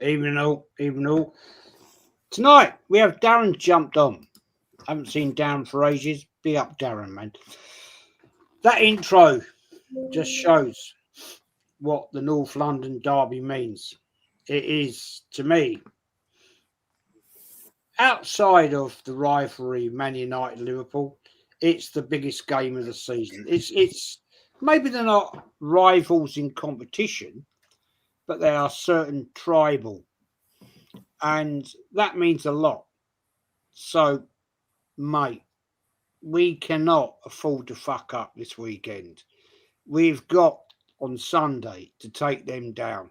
Even all. Tonight we have Darren jumped on. Haven't seen Darren for ages. Be up, Darren, man. That intro just shows what the North London derby means. It is, to me, outside of the rivalry Man United Liverpool, it's the biggest game of the season. It's maybe they're not rivals in competition, but they are certain tribal, and that means a lot. So, mate, we cannot afford to fuck up this weekend. We've got on Sunday to take them down.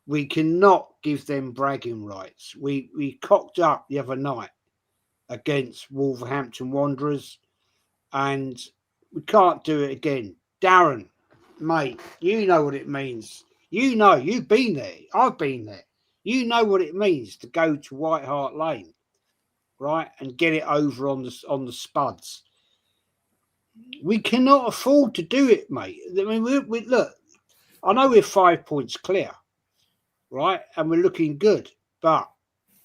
We cannot give them bragging rights. We cocked up the other night against Wolverhampton Wanderers, and we can't do it again. Darren, mate, you know what it means. You know, you've been there. I've been there. You know what it means to go to White Hart Lane, right, and get it over on the spuds. We cannot afford to do it, mate. I mean, we look. I know we're 5 points clear, right, and we're looking good, but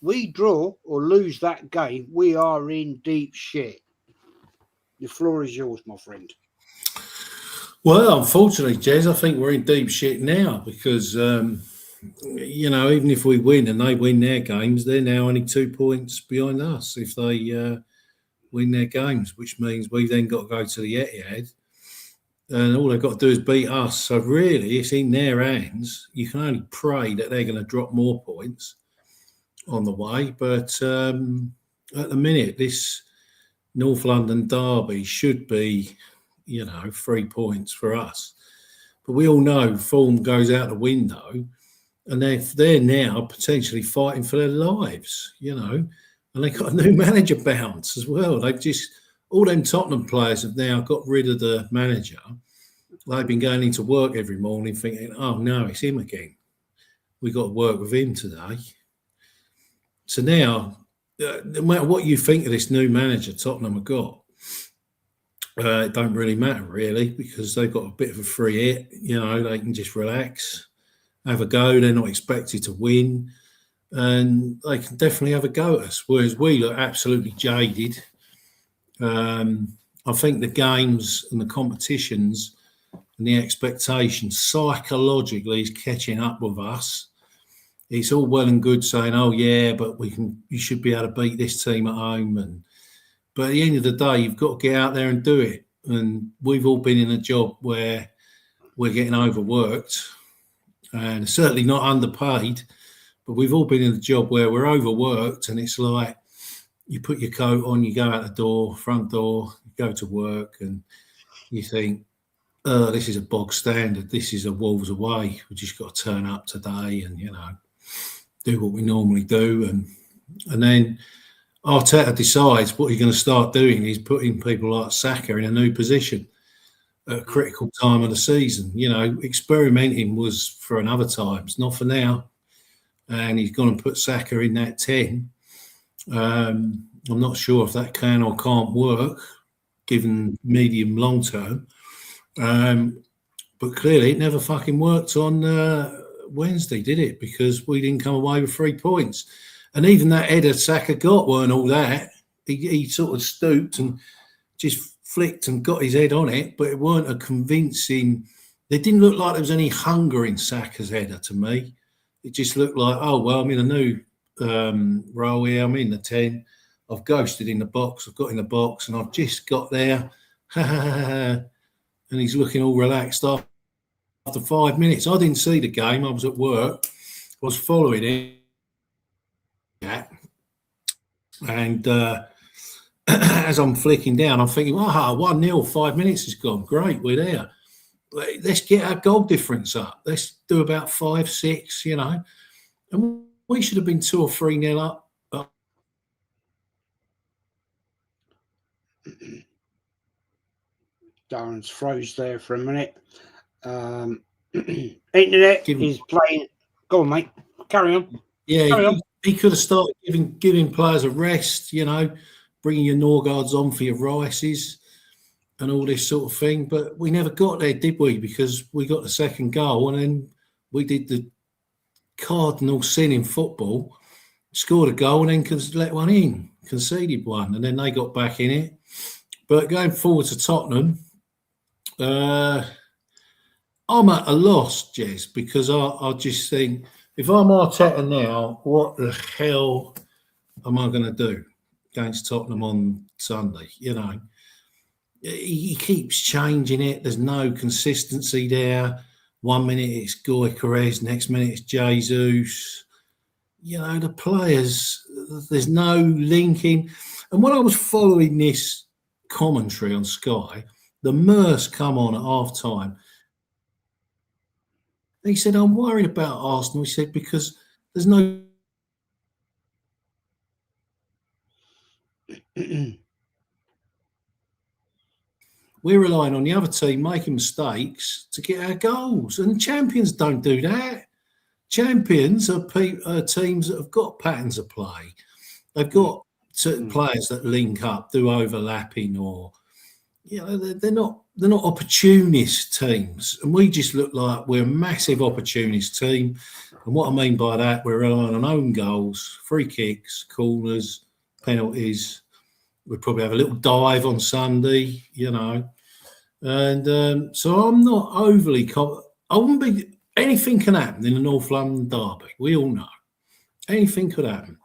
we draw or lose that game, we are in deep shit. The floor is yours, my friend. Well, unfortunately, Jez, I think we're in deep shit now because, even if we win and they win their games, they're now only 2 points behind us if they win their games, which means we've then got to go to the Etihad and all they've got to do is beat us. So really, it's in their hands. You can only pray that they're going to drop more points on the way. But at the minute, this North London derby should be, 3 points for us. But we all know form goes out the window and they're now potentially fighting for their lives, and they got a new manager bounce as well. They've just, all them Tottenham players have now got rid of the manager. They've been going into work every morning thinking, oh no, it's him again. We got to work with him today. So now, no matter what you think of this new manager Tottenham have got, it don't really matter really because they've got a bit of a free hit. They can just relax, have a go. They're not expected to win. And they can definitely have a go at us, whereas we look absolutely jaded. I think the games and the competitions and the expectations psychologically is catching up with us. It's all well and good saying, "Oh yeah, but you should be able to beat this team at home." But at the end of the day, you've got to get out there and do it. And we've all been in a job where we're getting overworked and certainly not underpaid. But we've all been in a job where we're overworked and it's like you put your coat on, you go out the door, front door, you go to work and you think, oh, this is a bog standard. This is a Wolves away. We just got to turn up today and, do what we normally do. And then Arteta decides what he's going to start doing is putting people like Saka in a new position at a critical time of the season. Experimenting was for another times, not for now. And he's going to put Saka in that 10. I'm not sure if that can or can't work, given medium long term. But clearly it never fucking worked on Wednesday, did it? Because we didn't come away with 3 points. And even that header Saka got weren't all that. He sort of stooped and just flicked and got his head on it, but it weren't a convincing... It didn't look like there was any hunger in Saka's header to me. It just looked like, oh, well, I'm in a new role here. I'm in the 10. I've ghosted in the box. I've got in the box and I've just got there. And he's looking all relaxed after 5 minutes. I didn't see the game. I was at work. I was following it. And as I'm flicking down, I'm thinking, 1-0, 5 minutes has gone. Great, we're there. Let's get our goal difference up. Let's do about 5, 6, And we should have been 2 or 3-0 up. Darren's froze there for a minute. Internet is playing. Go on, mate. Carry on. Yeah, he could have started giving players a rest, bringing your Norgards on for your Rices and all this sort of thing. But we never got there, did we? Because we got the second goal and then we did the cardinal sin in football. Scored a goal and then let one in, conceded one, and then they got back in it. But going forward to Tottenham, I'm at a loss, Jez, because I just think if I'm Arteta now, what the hell am I going to do against Tottenham on Sunday? You know, he keeps changing it. There's no consistency there. 1 minute it's Gyökeres, next minute it's Jesus. You know, the players, there's no linking. And when I was following this commentary on Sky, the Merce come on at half time. He said, I'm worried about Arsenal. He said, because there's no. We're relying on the other team making mistakes to get our goals. And champions don't do that. Champions are teams that have got patterns of play. They've got certain players that link up, do overlapping, or they're not opportunist teams. And we just look like we're a massive opportunist team. And what I mean by that, we're relying on own goals, free kicks, corners, penalties. We'll probably have a little dive on Sunday, And so I'm not overly. I wouldn't be. Anything can happen in the North London derby. We all know anything could happen.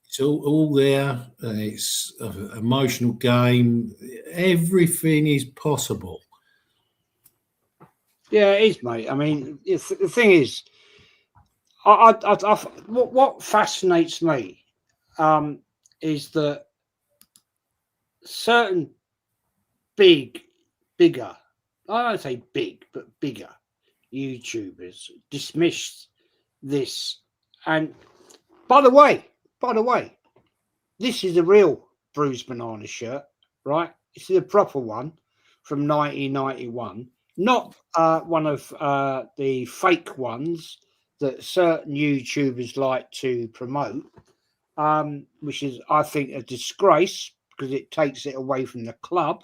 It's all there. It's an emotional game. Everything is possible. Yeah, it is, mate. I mean, the thing is, what fascinates me is that certain bigger, I don't say big, but bigger YouTubers dismissed this. And by the way, this is a real Bruised Banana shirt, right? This is a proper one from 1991, not one of the fake ones that certain YouTubers like to promote, which is, I think, a disgrace because it takes it away from the club.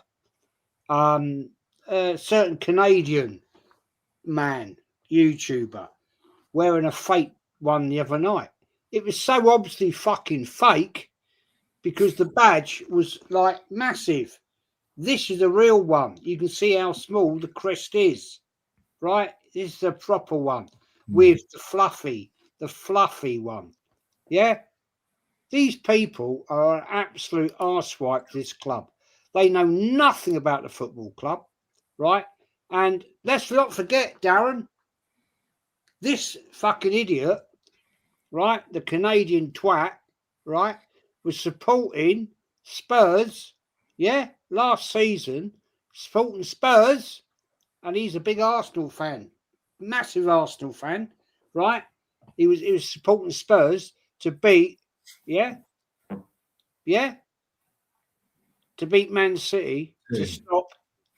Certain Canadian man, YouTuber, wearing a fake one the other night. It was so obviously fucking fake because the badge was like massive. This is a real one. You can see how small the crest is, right? This is a proper one with the fluffy one. Yeah? These people are an absolute arsewipe to this club. They know nothing about the football club, right? And let's not forget, Darren, this fucking idiot, right, the Canadian twat, right, was supporting Spurs, last season, supporting Spurs, and he's a big Arsenal fan, massive Arsenal fan, right? He was supporting Spurs to beat, to beat Man City, to stop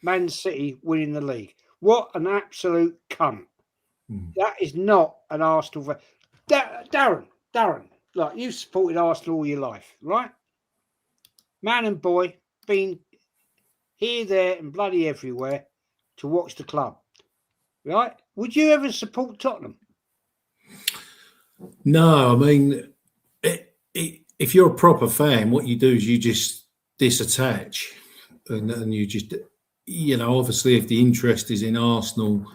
Man City winning the league. What an absolute cunt. That is not an Arsenal fan. Darren, like, you've supported Arsenal all your life, right? Man and boy, been here, there, and bloody everywhere to watch the club, right? Would you ever support Tottenham? No, I mean, if you're a proper fan, what you do is you just disattach, and you just, obviously, if the interest is in Arsenal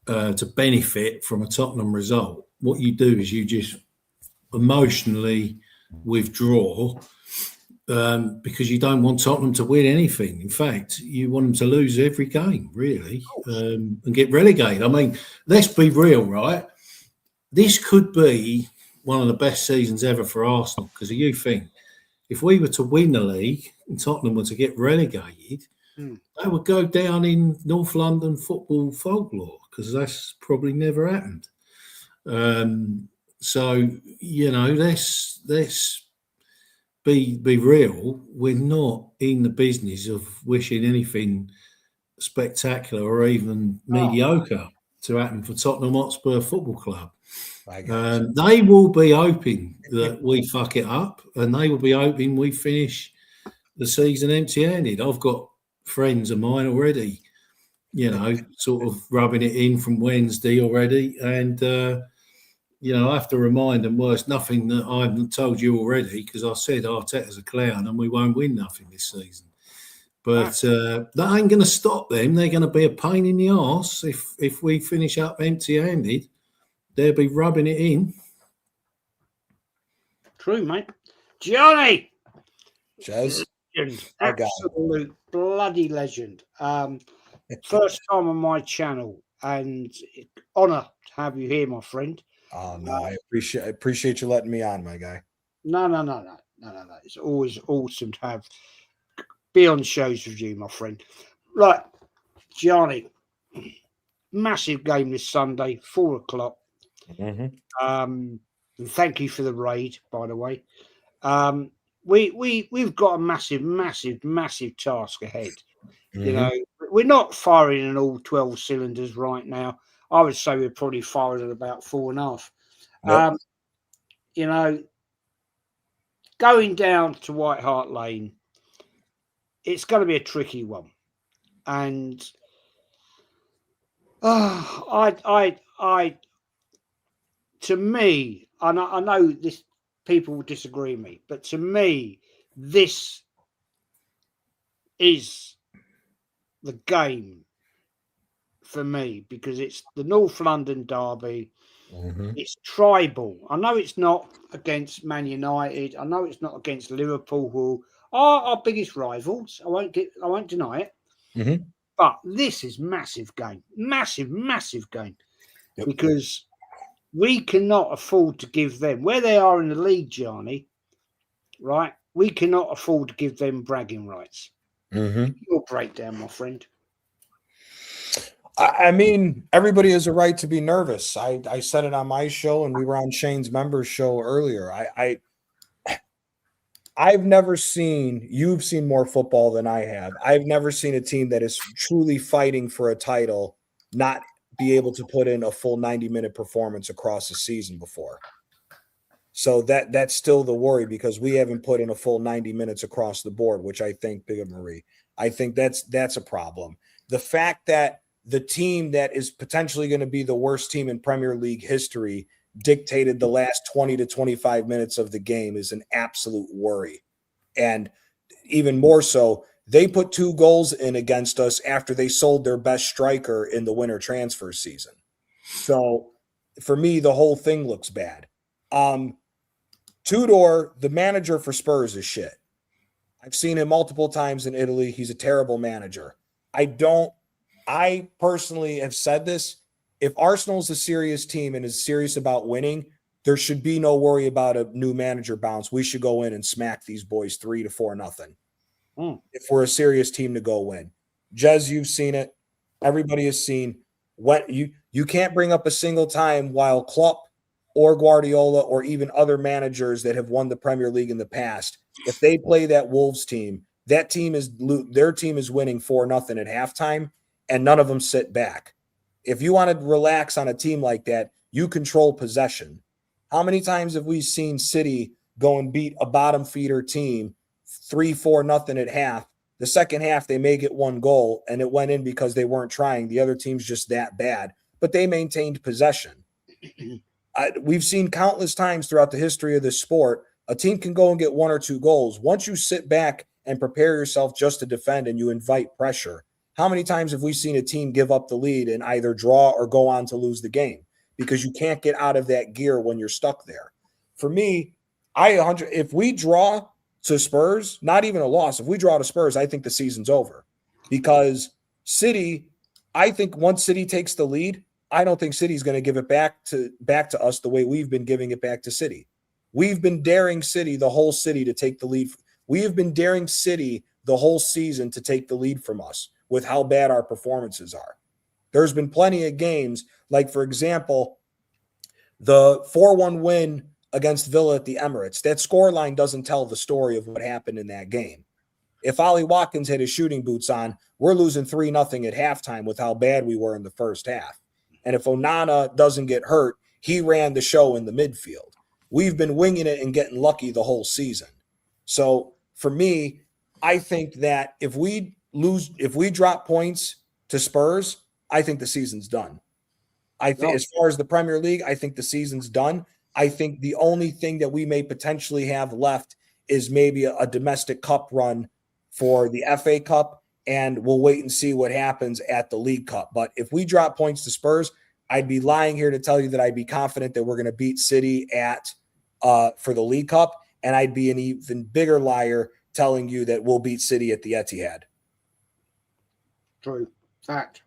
to benefit from a Tottenham result, what you do is you just emotionally withdraw because you don't want Tottenham to win anything. In fact, you want them to lose every game, really, and get relegated. I mean, let's be real, right? This could be one of the best seasons ever for Arsenal, because you think if we were to win the league and Tottenham were to get relegated, they would go down in North London football folklore, because that's probably never happened. So, let's be real. We're not in the business of wishing anything spectacular or even mediocre to happen for Tottenham Hotspur Football Club. They will be hoping that we fuck it up, and they will be hoping we finish the season empty-handed. I've got friends of mine already, sort of rubbing it in from Wednesday already, and I have to remind them, well, it's nothing that I haven't told you already, because I said Arteta's a clown and we won't win nothing this season. But that ain't going to stop them. They're going to be a pain in the arse if we finish up empty-handed. They'll be rubbing it in. True, mate. Johnny! Jez? Legend. Absolute bloody legend. First time on my channel, and honour to have you here, my friend. Oh, no, I appreciate you letting me on, my guy. No. It's always awesome to be on shows with you, my friend. Right, Johnny, massive game this Sunday, 4:00. And thank you for the raid, by the way. We've got a massive task ahead. We're not firing in all 12 cylinders right now. I would say we're probably firing at about 4.5. Yep. Going down to White Hart Lane, it's going to be a tricky one. And to me, and I know this people will disagree with me, but to me, this is the game for me, because it's the North London derby. It's tribal. I know it's not against Man United. I know it's not against Liverpool, who are our biggest rivals. I won't deny it. But this is massive game, massive game, because we cannot afford to give them where they are in the league, Johnny. Right? We cannot afford to give them bragging rights. Your breakdown, my friend. I mean, everybody has a right to be nervous. I said it on my show, and we were on Shane's members show earlier. I've never seen, you've seen more football than I have. I've never seen a team that is truly fighting for a title not be able to put in a full 90-minute performance across the season before. So that's still the worry, because we haven't put in a full 90 minutes across the board, which I think, Big Marie, I think that's a problem. The fact that the team that is potentially going to be the worst team in Premier League history dictated the last 20 to 25 minutes of the game is an absolute worry. And even more so, they put 2 goals in against us after they sold their best striker in the winter transfer season. So for me, the whole thing looks bad. Tudor, the manager for Spurs, is shit. I've seen him multiple times in Italy. He's a terrible manager. I personally have said this. If Arsenal's a serious team and is serious about winning, there should be no worry about a new manager bounce. We should go in and smack these boys 3-4-0. If we're a serious team to go win. Jez, you've seen it. Everybody has seen what you can't bring up a single time while Klopp or Guardiola or even other managers that have won the Premier League in the past, if they play that Wolves team, their team is winning 4-0 at halftime, and none of them sit back. If you want to relax on a team like that, you control possession. How many times have we seen City go and beat a bottom feeder team 3-4-0 at half? The second half, they may get 1 goal, and it went in because they weren't trying. The other team's just that bad, but they maintained possession. We've seen countless times throughout the history of this sport, a team can go and get 1 or 2 goals. Once you sit back and prepare yourself just to defend and you invite pressure, how many times have we seen a team give up the lead and either draw or go on to lose the game? Because you can't get out of that gear when you're stuck there. For me, if we draw to Spurs, not even a loss, if we draw to Spurs, I think the season's over. Because City, I think once City takes the lead, I don't think City's going to give it back to us the way we've been giving it back to City. We've been daring City, the whole city, to take the lead. We have been daring City the whole season to take the lead from us with how bad our performances are. There's been plenty of games, like, for example, the 4-1 win against Villa at the Emirates. That scoreline doesn't tell the story of what happened in that game. If Ollie Watkins had his shooting boots on, we're losing 3-0 at halftime with how bad we were in the first half. And if Onana doesn't get hurt, he ran the show in the midfield. We've been winging it and getting lucky the whole season. So for me, I think that if we drop points to Spurs, I think the season's done. I think as far as the Premier League, I think the season's done. I think the only thing that we may potentially have left is maybe a domestic cup run for the FA Cup, and we'll wait and see what happens at the League Cup. But if we drop points to Spurs, I'd be lying here to tell you that I'd be confident that we're going to beat City for the League Cup, and I'd be an even bigger liar telling you that we'll beat City at the Etihad. True. Fact.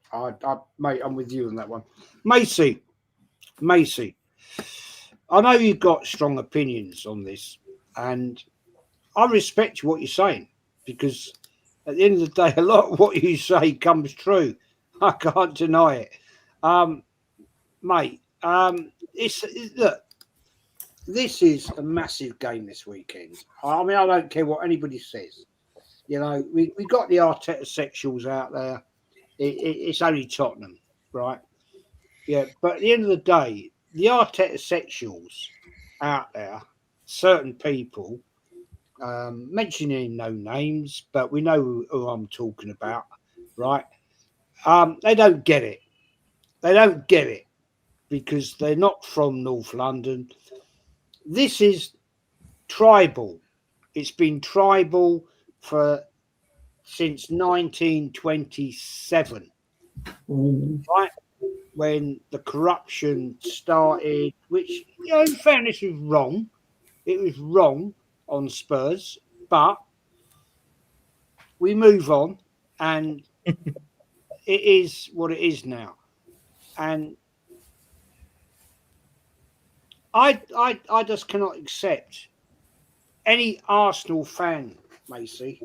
Mate, I'm with you on that one. Macy, I know you've got strong opinions on this, and I respect what you're saying, because at the end of the day, a lot of what you say comes true. I can't deny it. Mate, look, this is a massive game this weekend. I mean, I don't care what anybody says. You know, we got the Arteta sexuals out there. It's only Tottenham, right? Yeah, but at the end of the day, the Arteta sexuals out there, certain people, mentioning no names, but we know who I'm talking about, right? They don't get it. They don't get it because they're not from North London. This is tribal. It's been tribal since 1927, right? When the corruption started, which, you know, in fairness, was wrong. It was wrong on Spurs, but we move on, and it is what it is now. And I just cannot accept any Arsenal fan, Macy,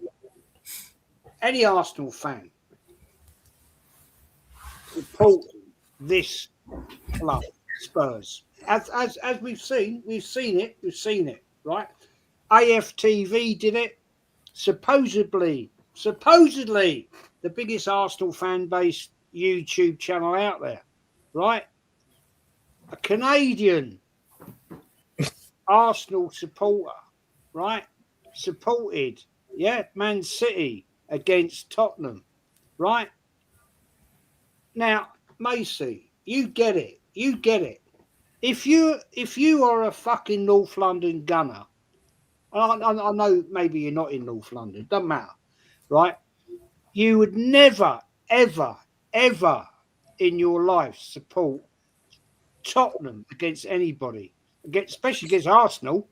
any Arsenal fan support this club, Spurs. As we've seen it, right? AFTV did it. Supposedly the biggest Arsenal fan base YouTube channel out there, right? A Canadian Arsenal supporter, right? Supported, Man City against Tottenham, right? Now, Macy, you get it. If you are a fucking North London gunner, I know maybe you're not in North London, doesn't matter, right? You would never, ever, ever in your life support Tottenham against anybody, especially against Arsenal,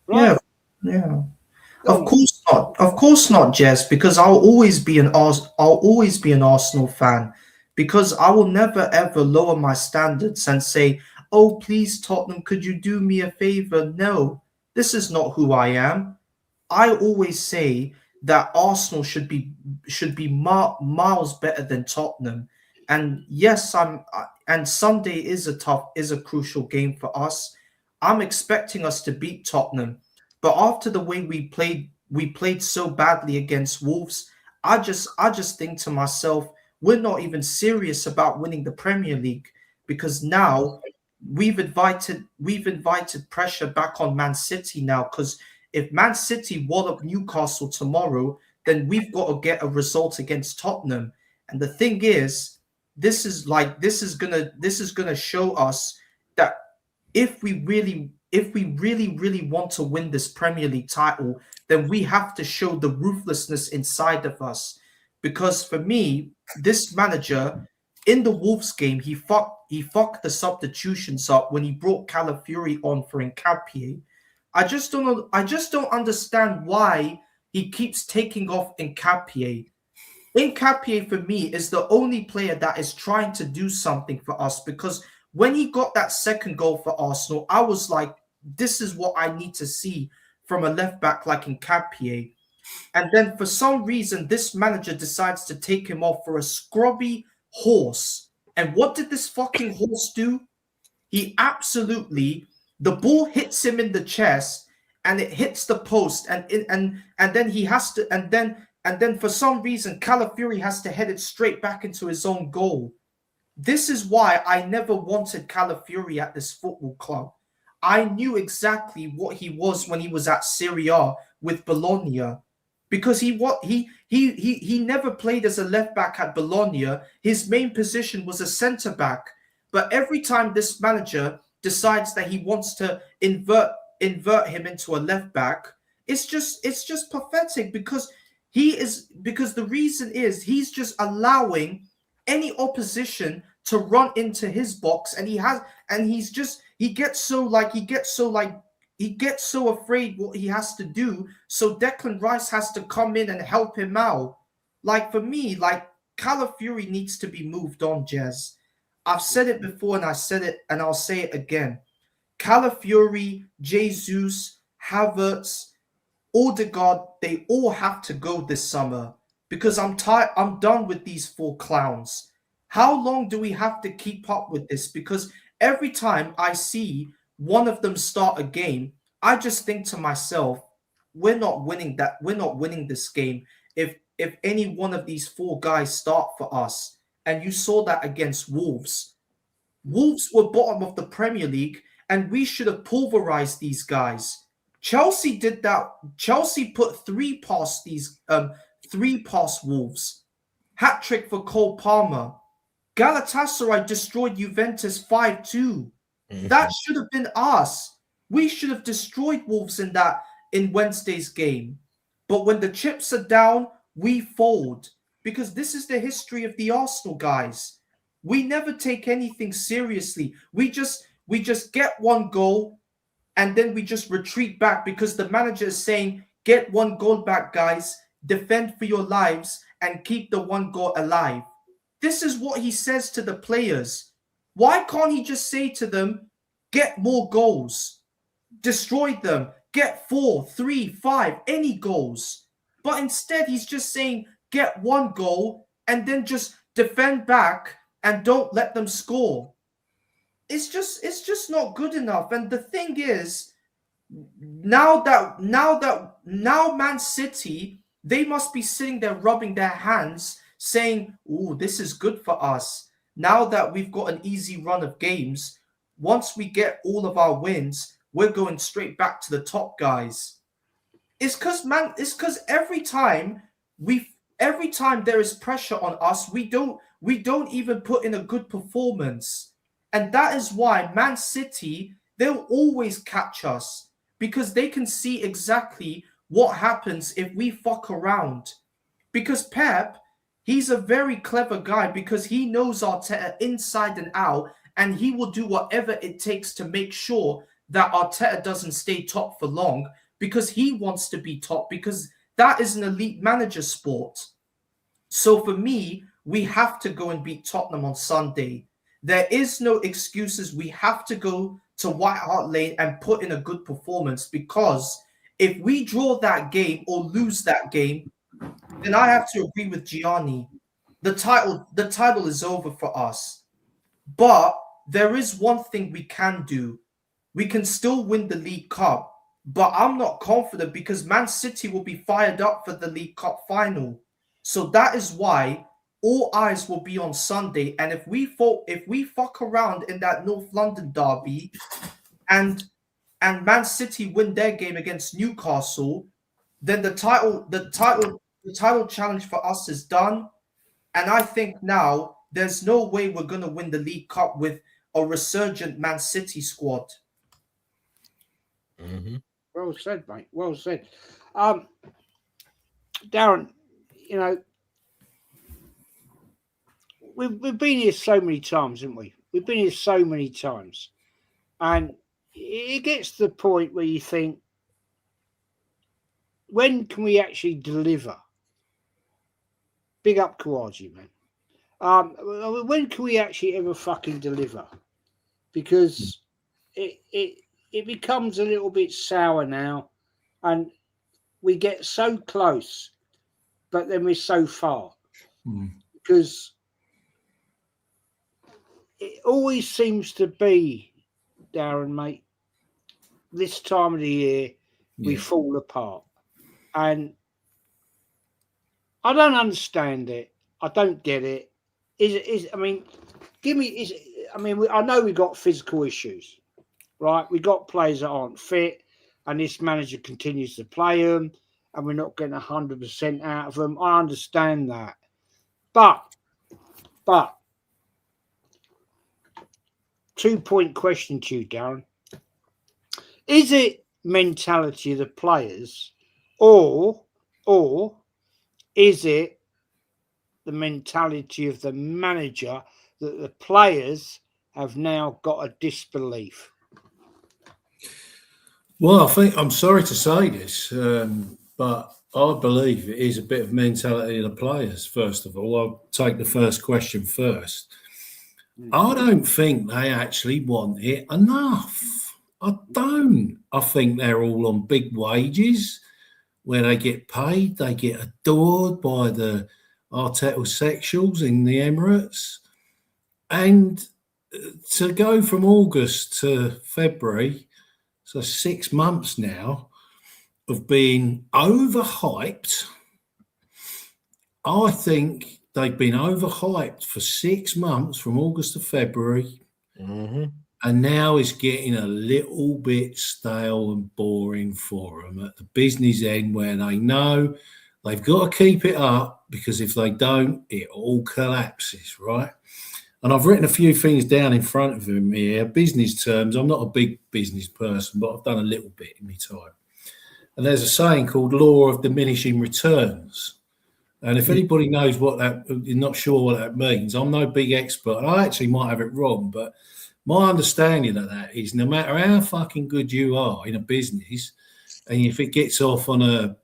right? Yeah. Of course not, Jess, because I'll always be an Arsenal fan, because I will never ever lower my standards and say, "Oh, please, Tottenham, could you do me a favor?" No, this is not who I am. I always say that Arsenal should be miles better than Tottenham. And yes, and Sunday is a crucial game for us. I'm expecting us to beat Tottenham. But after the way we played so badly against Wolves, I just think to myself, we're not even serious about winning the Premier League, because now we've invited pressure back on Man City now, because if Man City wallop Newcastle tomorrow, then we've got to get a result against Tottenham. And the thing is, this is gonna show us that if we really want to win this Premier League title, then we have to show the ruthlessness inside of us. Because for me, this manager in the Wolves game, he fucked the substitutions up when he brought Calafiori on for Nketiah. I just don't understand why he keeps taking off Nketiah. Nketiah for me is the only player that is trying to do something for us, because when he got that second goal for Arsenal, I was like, this is what I need to see from a left back like Nketiah. And then for some reason, this manager decides to take him off for a scrubby horse. And what did this fucking horse do? The ball hits him in the chest and it hits the post, and then he has to, and then for some reason, Calafiori has to head it straight back into his own goal. This is why I never wanted Calafiori at this football club. I knew exactly what he was when he was at Serie A with Bologna, because he never played as a left back at Bologna. His main position was a centre back. But every time this manager decides that he wants to invert him into a left back, it's just pathetic because the reason is he's just allowing any opposition to run into his box, and he gets so afraid what he has to do. So Declan Rice has to come in and help him out. Like for me, like Calafiori needs to be moved on, Jez. I've said it before and I said it and I'll say it again. Calafiori, Jesus, Havertz, Odegaard, they all have to go this summer because I'm tired. I'm done with these 4 clowns. How long do we have to keep up with this? Because every time I see one of them start a game, I just think to myself, we're not winning that. We're not winning this game if any one of these 4 guys start for us. And you saw that against Wolves. Wolves were bottom of the Premier League, and we should have pulverized these guys. Chelsea did that. Chelsea put 3 past Wolves. Hat trick for Cole Palmer. Galatasaray destroyed Juventus 5-2. That should have been us. We should have destroyed Wolves in Wednesday's game. But when the chips are down, we fold. Because this is the history of the Arsenal guys. We never take anything seriously. We just get 1 goal and then we just retreat back because the manager is saying, get 1 goal back, guys. Defend for your lives and keep the 1 goal alive. This is what he says to the players. Why can't he just say to them, get more goals, destroy them, get 4, 3, 5, any goals? But instead, he's just saying, get 1 goal and then just defend back and don't let them score. It's just not good enough. And the thing is, now Man City, they must be sitting there rubbing their hands saying, oh, this is good for us. Now that we've got an easy run of games, once we get all of our wins, we're going straight back to the top, guys. It's because every time there is pressure on us, we don't even put in a good performance. And that is why Man City, they'll always catch us because they can see exactly what happens if we fuck around. Because Pep, he's a very clever guy because he knows Arteta inside and out, and he will do whatever it takes to make sure that Arteta doesn't stay top for long because he wants to be top, because that is an elite manager sport. So for me, we have to go and beat Tottenham on Sunday. There is no excuses. We have to go to White Hart Lane and put in a good performance, because if we draw that game or lose that game, then I have to agree with Gianni. The title is over for us. But there is one thing we can do. We can still win the League Cup. But I'm not confident because Man City will be fired up for the League Cup final. So that is why all eyes will be on Sunday. And if we fuck around in that North London derby and Man City win their game against Newcastle, then the title challenge for us is done. And I think now there's no way we're going to win the League Cup with a resurgent Man City squad. Mm-hmm. Well said, mate. Well said. Darren, you know, we've been here so many times, haven't we? We've been here so many times. And it gets to the point where you think, when can we actually deliver? Big up Kawaji, man. When can we actually ever fucking deliver? Because it becomes a little bit sour now, and we get so close, but then we're so far. Because it always seems to be, Darren, mate, this time of the year, we fall apart. And I don't understand it. I don't get it. I know we've got physical issues, right? We've got players that aren't fit, and this manager continues to play them, and we're not getting 100% out of them. I understand that. But 2-point question to you, Darren. Is it mentality of the players, or is it the mentality of the manager that the players have now got a disbelief? Well, I think I'm sorry to say this, but I believe it is a bit of mentality of the players. First of all, I'll take the first question first. I don't think they actually want it enough. I don't. I think they're all on big wages where they get paid. They get adored by the artetosexuals in the Emirates. And to go from August to February, so 6 months now of being overhyped, I think they've been overhyped for 6 months from August to February. And now it's getting a little bit stale and boring for them at the business end, where they know they've got to keep it up, because if they don't, it all collapses, right? And I've written a few things down in front of him here, business terms. I'm not a big business person, but I've done a little bit in my time. And there's a saying called law of diminishing returns. And if anybody knows what that, you're not sure what that means, I'm no big expert. I actually might have it wrong, but my understanding of that is no matter how fucking good you are in a business, and if it gets off on a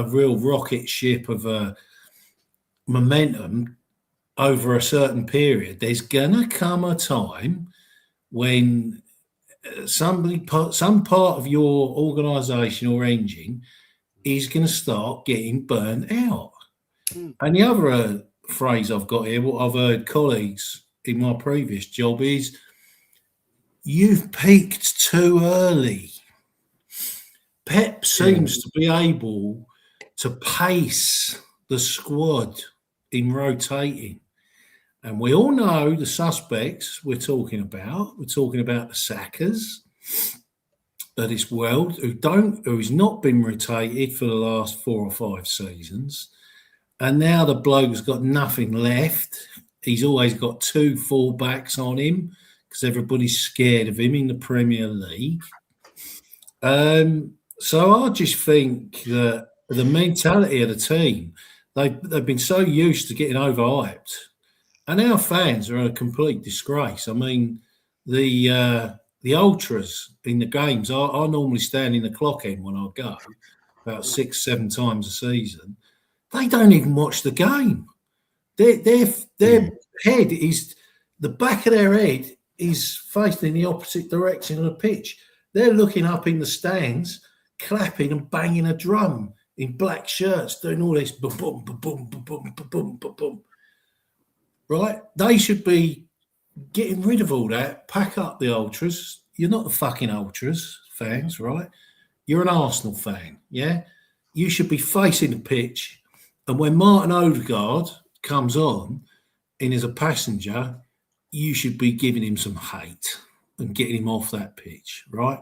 real rocket ship of momentum over a certain period, there's going to come a time when some part of your organisation or engine is going to start getting burnt out. And the other phrase I've got here, what I've heard colleagues in my previous job is, you've peaked too early. Pep seems to be able to pace the squad in rotating. And we all know the suspects we're talking about. We're talking about the Sackers of this world who's not been rotated for the last 4 or 5 seasons. And now the bloke's got nothing left. He's always got 2 fullbacks on him because everybody's scared of him in the Premier League. So I just think that the mentality of the team, they've been so used to getting overhyped. And our fans are a complete disgrace. I mean, the ultras in the games, I normally stand in the clock end when I go, about 6-7 times a season. They don't even watch the game. Their head is, the back of their head is facing in the opposite direction of the pitch. They're looking up in the stands, clapping and banging a drum in black shirts, doing all this boom, boom, boom, boom, boom, boom, boom, boom. Right? They should be getting rid of all that. Pack up the ultras. You're not the fucking ultras fans, right? You're an Arsenal fan, yeah? You should be facing the pitch. And when Martin Odegaard comes on and is a passenger, you should be giving him some hate and getting him off that pitch, right?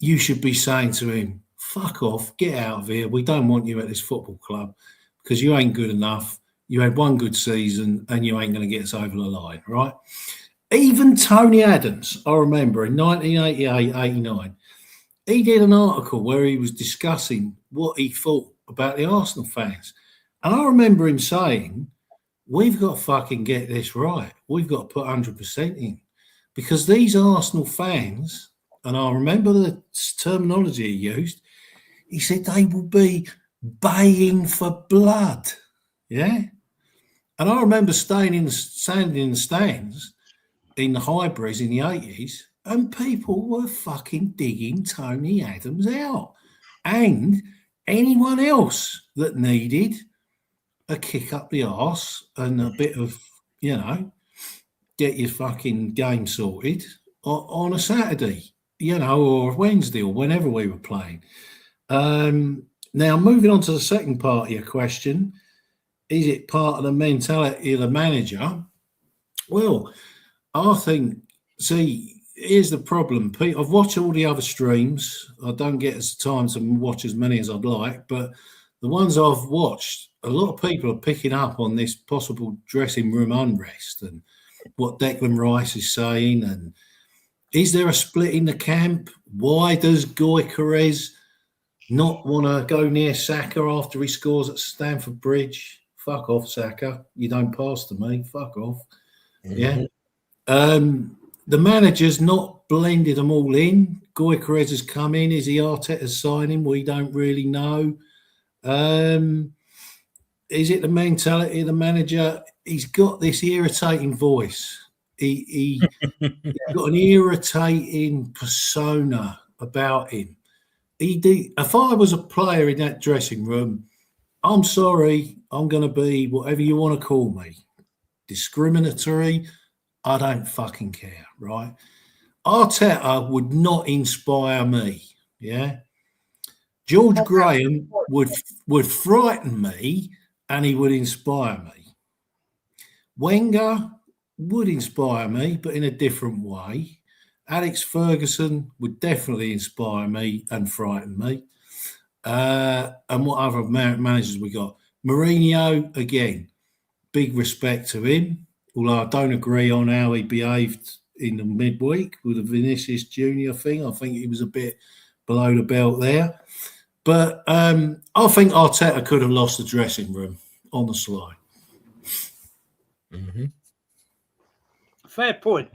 You should be saying to him, fuck off, get out of here. We don't want you at this football club because you ain't good enough. You had 1 good season and you ain't going to get us over the line, right? Even Tony Adams, I remember in 1988-89, he did an article where he was discussing what he thought about the Arsenal fans. And I remember him saying, we've got to fucking get this right. We've got to put 100% in. Because these Arsenal fans, and I remember the terminology he used, he said they will be baying for blood. Yeah? And I remember standing in the stands in the Highburies in the 80s, and people were fucking digging Tony Adams out. And anyone else that needed a kick up the arse and a bit of, get your fucking game sorted on a Saturday, or Wednesday or whenever we were playing. Now, moving on to the second part of your question, is it part of the mentality of the manager? Well, I think, here's the problem. I've watched all the other streams. I don't get as time to watch as many as I'd like, but the ones I've watched, a lot of people are picking up on this possible dressing room unrest and what Declan Rice is saying and Is there a split in the camp? Why does Gyökeres not want to go near Saka after he scores at Stamford Bridge? Fuck off, Saka. You don't pass to me. Fuck off. Yeah. The manager's not blended them all in. Gyökeres has come in. Is he Arteta's signing? We don't really know. Is it the mentality of the manager? He's got this irritating voice. He's got an irritating persona about him. If I was a player in that dressing room, I'm sorry, I'm going to be whatever you want to call me. Discriminatory, I don't fucking care, right? Arteta would not inspire me, yeah? George Graham would frighten me and he would inspire me. Wenger would inspire me, but in a different way. Alex Ferguson would definitely inspire me and frighten me. And what other managers we got? Mourinho, again, big respect to him, although I don't agree on how he behaved in the midweek with the Vinicius Junior thing. I think he was a bit below the belt there. But I think Arteta could have lost the dressing room on the sly. Mm-hmm. Fair point.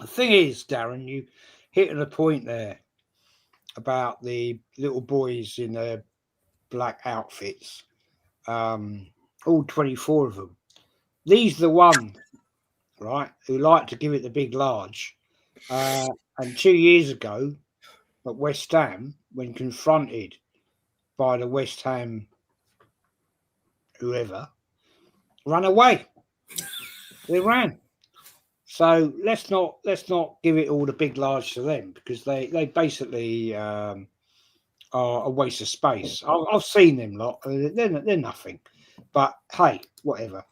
The thing is, Darren, you hit a point there about the little boys in their black outfits, all 24 of them. These are the ones, right, who like to give it the big large. And 2 years ago at West Ham, when confronted by the West Ham whoever, ran away. They ran. So let's not give it all the big large to them, because they basically are a waste of space. I've seen them lot. They're nothing. But hey, whatever.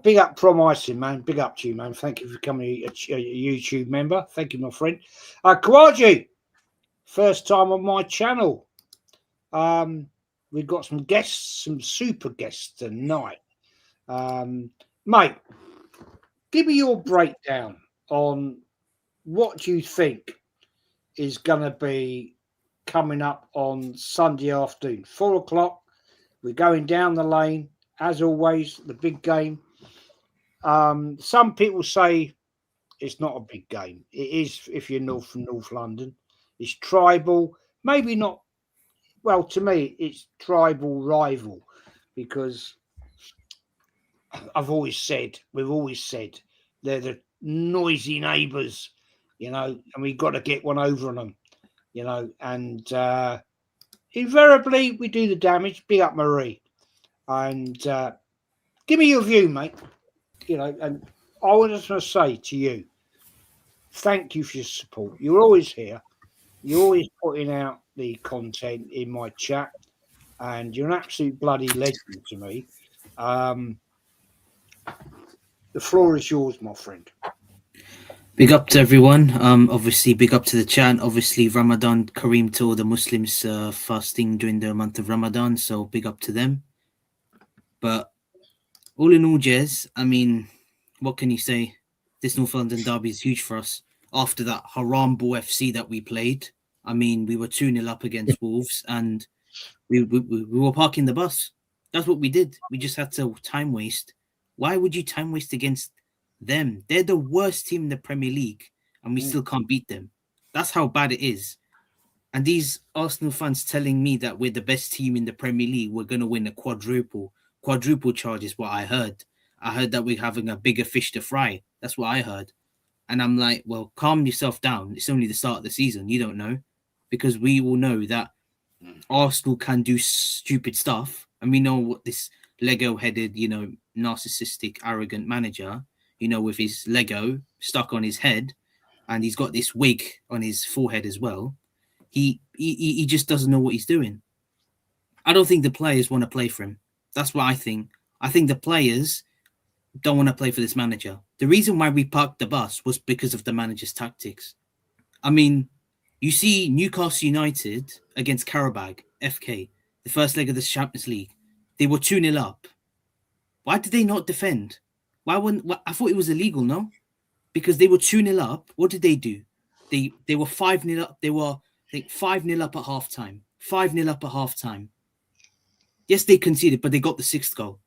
Big up Prom Icing, man. Big up to you, man. Thank you for becoming a YouTube member. Thank you, my friend. Kawaji, first time on my channel. We've got some guests, some super guests tonight. Mate, give me your breakdown on what you think is going to be coming up on Sunday afternoon, 4 o'clock. We're going down the lane, as always, the big game. Some people say it's not a big game. It is if you're from North London. It's tribal, maybe not. Well, to me, it's tribal rival, because we've always said, they're the noisy neighbours, and we've got to get one over on them, and invariably we do the damage. Big up Marie. And give me your view, mate. And I was just going to say to you, thank you for your support. You're always here. You're always putting out the content in my chat, and you're an absolute bloody legend to me. The floor is yours, my friend. Big up to everyone. Obviously, big up to the chat. Obviously, Ramadan Kareem to all the Muslims fasting during the month of Ramadan. So big up to them. But all in all, Jez, I mean, what can you say? This North London derby is huge for us. After that Haram Ball FC that we played, I mean, we were 2-0 up against Wolves, and we were parking the bus. That's what we did. We just had to time waste. Why would you time waste against them? They're the worst team in the Premier League, and we still can't beat them. That's how bad it is. And these Arsenal fans telling me that we're the best team in the Premier League, we're going to win a quadruple charge is what I heard. I heard that we're having a bigger fish to fry. That's what I heard. And I'm like, well, calm yourself down. It's only the start of the season. You don't know. Because we all know that Arsenal can do stupid stuff. And we know what this Lego-headed, narcissistic, arrogant manager, with his Lego stuck on his head, and he's got this wig on his forehead as well. He just doesn't know what he's doing. I don't think the players want to play for him. That's what I think. I think the players don't want to play for this manager. The reason why we parked the bus was because of the manager's tactics. I mean, you see Newcastle United against Karabag, FK, the first leg of the Champions League. They were 2-0 up. Why did they not defend? I thought it was illegal, no? Because they were 2-0 up. What did they do? They were 5-0 up. They were, I think, 5-0 up at halftime. 5-0 up at halftime. Yes, they conceded, but they got the 6th goal.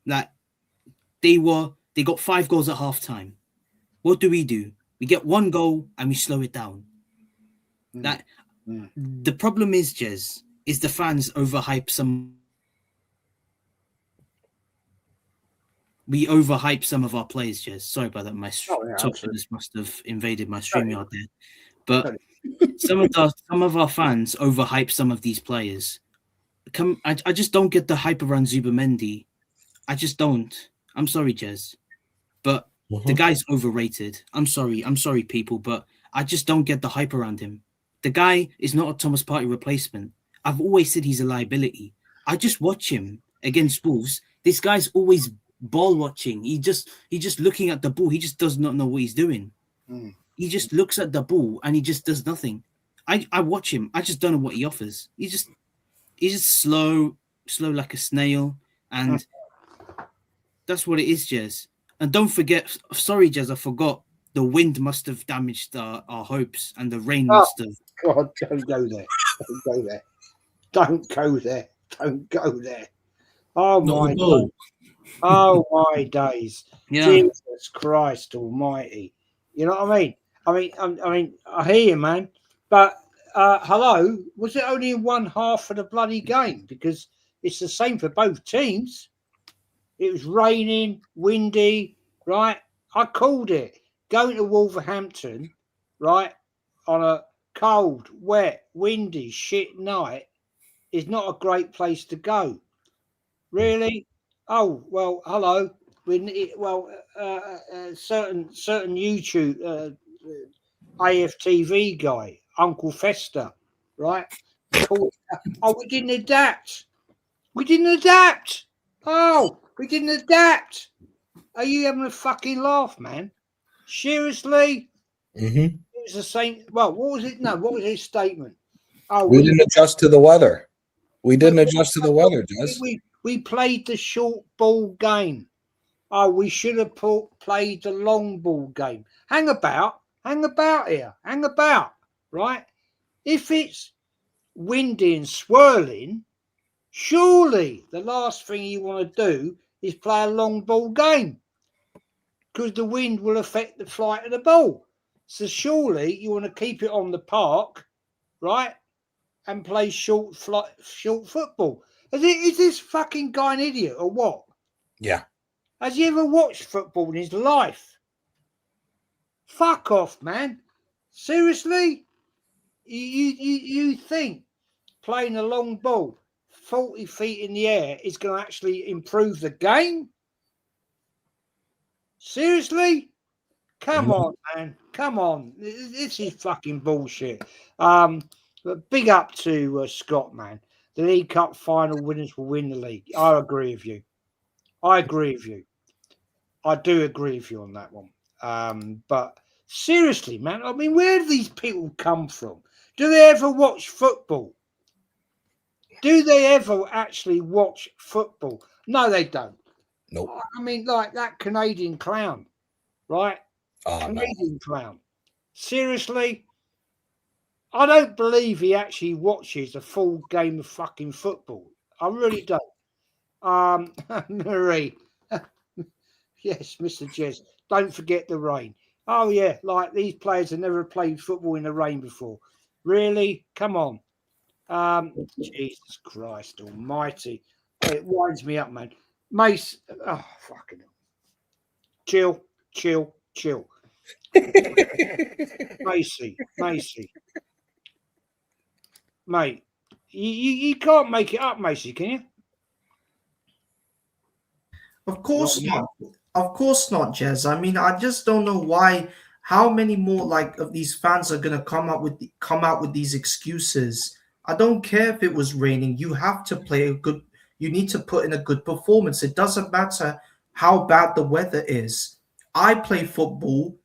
Like they got 5 goals at halftime. What do? We get 1 goal and we slow it down. That the problem is, Jez, is the fans overhype some. We overhype some of our players, Jez. Sorry about that. My topics must have invaded my StreamYard there. But some of our fans overhype some of these players. I just don't get the hype around Zubamendi. I just don't. I'm sorry, Jez. But the guy's overrated. I'm sorry, people, but I just don't get the hype around him. The guy is not a Thomas Partey replacement. I've always said he's a liability. I just watch him against Wolves. This guy's always ball watching. He just looking at the ball. He just does not know what he's doing. He just looks at the ball and he just does nothing. I watch him. I just don't know what he offers. He's just slow like a snail, and that's what it is, Jez. And don't forget, sorry, Jez, I forgot. The wind must have damaged our hopes, and the rain must have. God, don't go there. Don't go there. Don't go there. Don't go there. Oh my God. Oh my days. Yeah. Jesus Christ Almighty. You know what I mean? I mean, I hear you, man. But hello, was it only in one half of the bloody game? Because it's the same for both teams. It was raining, windy, right? I called it. Going to Wolverhampton, right, on a cold, wet, windy, shit night is not a great place to go. Really? Oh, well, hello. Certain YouTube AFTV guy, Uncle Fester, right? Called, we didn't adapt. We didn't adapt. Oh, we didn't adapt. Are you having a fucking laugh, man? Seriously? It was the same. Well, what was it? No, what was his statement? Oh, we didn't adjust to the weather. We didn't adjust to the weather, Jez. We played the short ball game. Oh, we should have played the long ball game. Hang about here. Hang about, right? If it's windy and swirling, surely the last thing you want to do is play a long ball game, because the wind will affect the flight of the ball. So surely you want to keep it on the park, right, and play short football. Is this fucking guy an idiot or what? Yeah. Has he ever watched football in his life? Fuck off, man. Seriously? You think playing a long ball 40 feet in the air is going to actually improve the game? Seriously? Come on, man. Come on. This is fucking bullshit. But big up to Scott, man. The League Cup final winners will win the league. I agree with you. I do agree with you on that one. But seriously, man, I mean, where do these people come from? Do they ever watch football? Do they ever actually watch football? No, they don't. Nope. I mean, like that Canadian clown, right? Canadian clown. Seriously? I don't believe he actually watches a full game of fucking football. I really don't. Marie. Yes, Mr. Jez. Don't forget the rain. Oh, yeah, like these players have never played football in the rain before. Really? Come on. Jesus Christ Almighty. It winds me up, man. Mace. Oh, fucking hell. Chill. Macy. Mate, you can't make it up, Macy, can you? Of course not. Of course not, Jez. I mean, I just don't know why. How many more like of these fans are gonna come out with these excuses? I don't care if it was raining. You have to play a good. You need to put in a good performance. It doesn't matter how bad the weather is. I play football,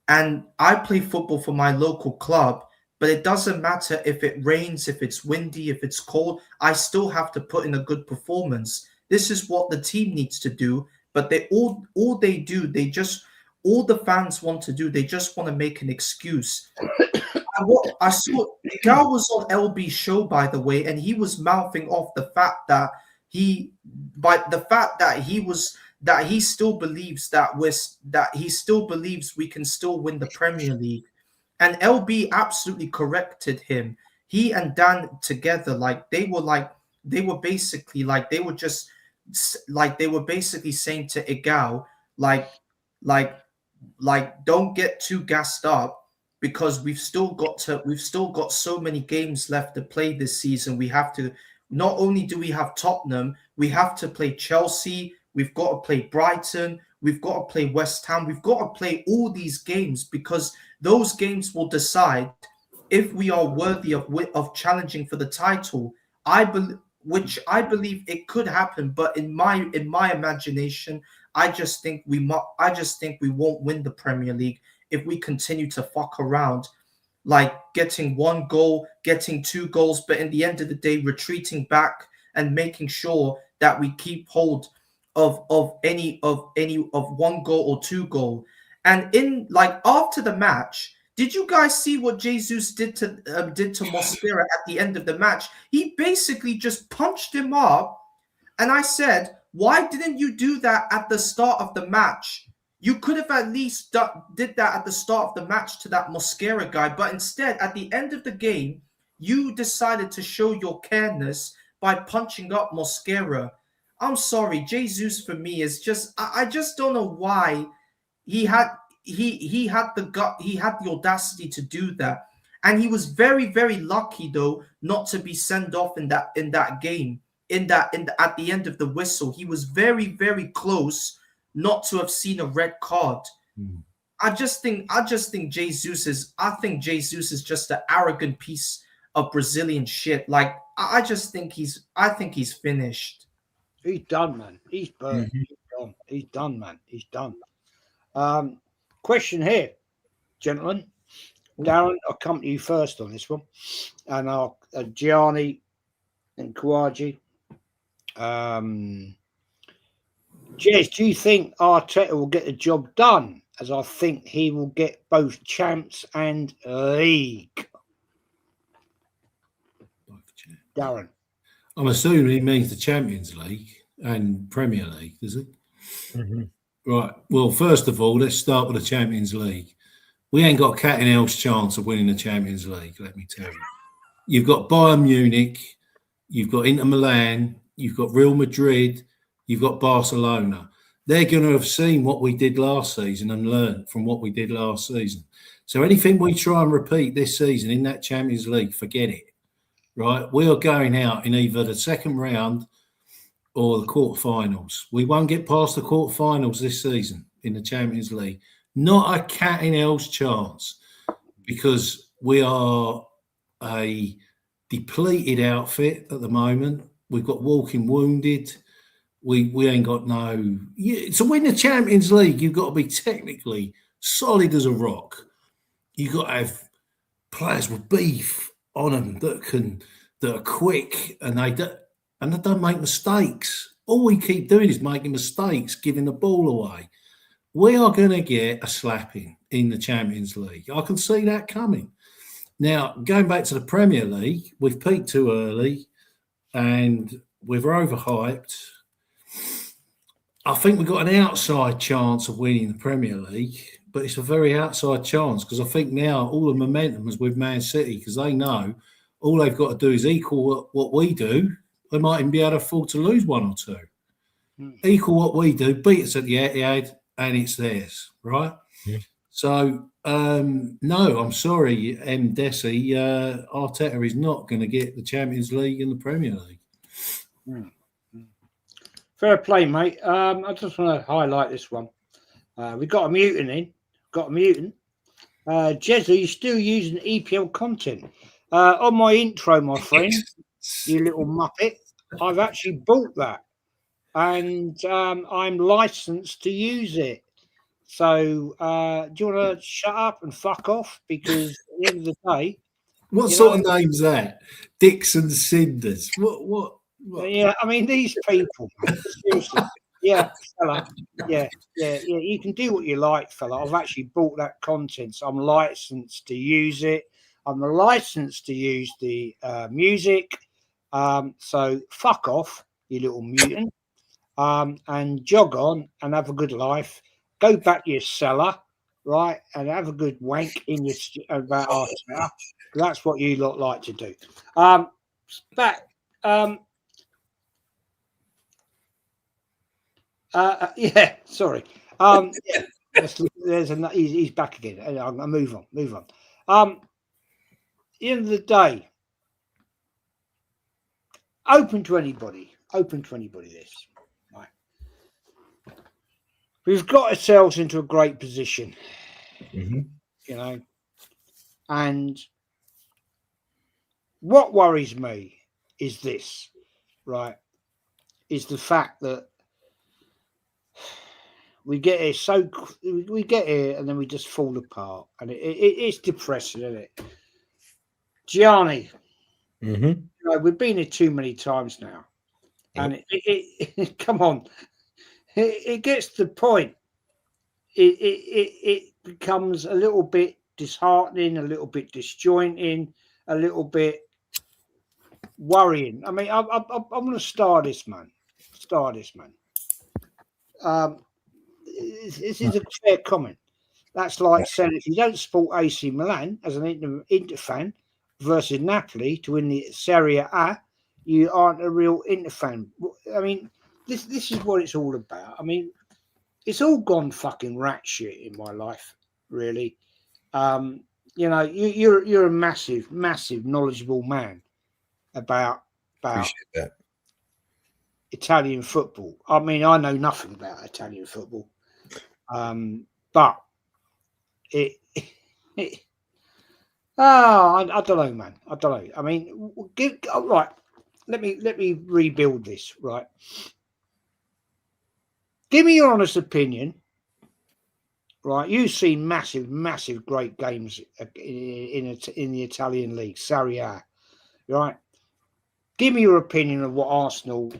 and I play football for my local club. But it doesn't matter if it rains, if it's windy, if it's cold. I still have to put in a good performance. This is what the team needs to do. But they all they do, they just all the fans want to do, they just want to make an excuse. And what I saw, Miguel was on LB's show, by the way, and he was mouthing off the fact that he still believes we can still win the Premier League. And LB absolutely corrected him. He and Dan together, they were basically saying to Igal, don't get too gassed up, because we've still got so many games left to play this season. We have to, not only do we have Tottenham, we have to play Chelsea, we've got to play Brighton, we've got to play West Ham, we've got to play all these games, because those games will decide if we are worthy of challenging for the title. Which I believe it could happen, but in my imagination, I just think we won't win the Premier League if we continue to fuck around, getting 1 goal, getting 2 goals, but in the end of the day, retreating back and making sure that we keep hold of 1 goal or 2 goal. And after the match, did you guys see what Jesus did to Mosquera at the end of the match? He basically just punched him up, and I said, why didn't you do that at the start of the match? You could have at least did that at the start of the match to that Mosquera guy, but instead, at the end of the game, you decided to show your careness by punching up Mosquera. I'm sorry, Jesus for me is just, I just don't know why he had the audacity to do that, and he was very, very lucky though not to be sent off in that game. At the end of the whistle, he was very, very close not to have seen a red card. I just think Jesus is just an arrogant piece of Brazilian shit. I think he's finished. He's done, man. He's burned. He's done, man. He's done. Question here, gentlemen. Darren, I'll come to you first on this one, and I'll Gianni and Kouaji. Jez, do you think Arteta will get the job done? As I think he will get both champs and league. Darren. I'm assuming he means the Champions League and Premier League, does it? Mm-hmm. Right. Well, first of all, let's start with the Champions League. We ain't got a cat in hell's chance of winning the Champions League, let me tell you. You've got Bayern Munich, you've got Inter Milan, you've got Real Madrid, you've got Barcelona. They're going to have seen what we did last season and learned from what we did last season. So anything we try and repeat this season in that Champions League, forget it, right? We are going out in either the second round or the quarterfinals. We won't get past the quarterfinals this season in the Champions League. Not a cat in hell's chance, because we are a depleted outfit at the moment. We've got walking wounded. We ain't got no... To win the Champions League, you've got to be technically solid as a rock. You've got to have players with beef on them that are quick, and they don't make mistakes. All we keep doing is making mistakes, giving the ball away. We are going to get a slapping in the Champions League. I can see that coming. Now, going back to the Premier League, we've peaked too early and we're overhyped. I think we've got an outside chance of winning the Premier League, but it's a very outside chance, because I think now all the momentum is with Man City, because they know all they've got to do is equal what we do. They might even be able to afford to lose 1 or 2. Equal what we do, beat us at the Etihad, and it's theirs, right? Yeah. So, no, I'm sorry, Desi, Arteta is not going to get the Champions League and the Premier League. Fair play, mate. I just want to highlight this one. We've got a mutant in. Got a mutant. Jezza, you're still using EPL content. On my intro, my friend, you little muppet, I've actually bought that. And I'm licensed to use it. So do you want to shut up and fuck off? Because at the end of the day... What sort of name's that? Dixon Cinders. What? Yeah, I mean, these people, man, seriously. Yeah, fella. Yeah. You can do what you like, fella. I've actually bought that content, so I'm licensed to use it. I'm licensed to use the music. So fuck off, you little mutant. And jog on and have a good life. Go back to your cellar, right, and have a good wank in your about our cellar. That's what you lot like to do. But yeah, sorry. Yeah, there's he's back again. I'll move on. At the end of the day, open to anybody. This, right? We've got ourselves into a great position, you know, and what worries me is this, right? Is the fact that we get here we get here and then we just fall apart, and it's depressing, isn't it? Gianni, you know, we've been here too many times now, and it come on, it gets to the point. It becomes a little bit disheartening, a little bit disjointing, a little bit worrying. I mean, I'm going to star this man. This is a fair comment. That's like saying if you don't support AC Milan as an Inter fan versus Napoli to win the Serie A, you aren't a real Inter fan. I mean, this is what it's all about. I mean, it's all gone fucking rat shit in my life, really. You know, you're a massive knowledgeable man about Appreciate that. Italian football. I mean, I know nothing about Italian football, but I don't know, man. I don't know. I mean, right. Let me rebuild this. Right. Give me your honest opinion. Right, you've seen massive, great games in the Italian league, Serie A. Right. Give me your opinion of what Arsenal.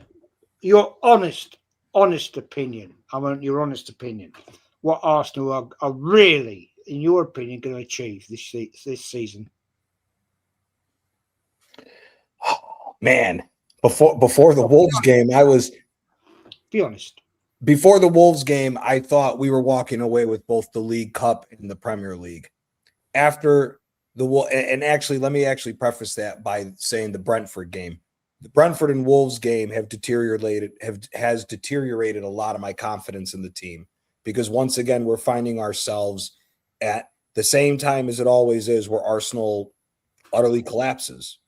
Your honest opinion. I want your honest opinion. What Arsenal are really, in your opinion, going to achieve this season? Oh, man, before the Wolves game, Be honest. Before the Wolves game, I thought we were walking away with both the League Cup and the Premier League. After and actually, let me actually preface that by saying the Brentford game. The Brentford and Wolves game has deteriorated a lot of my confidence in the team, because once again, we're finding ourselves at the same time as it always is, where Arsenal utterly collapses.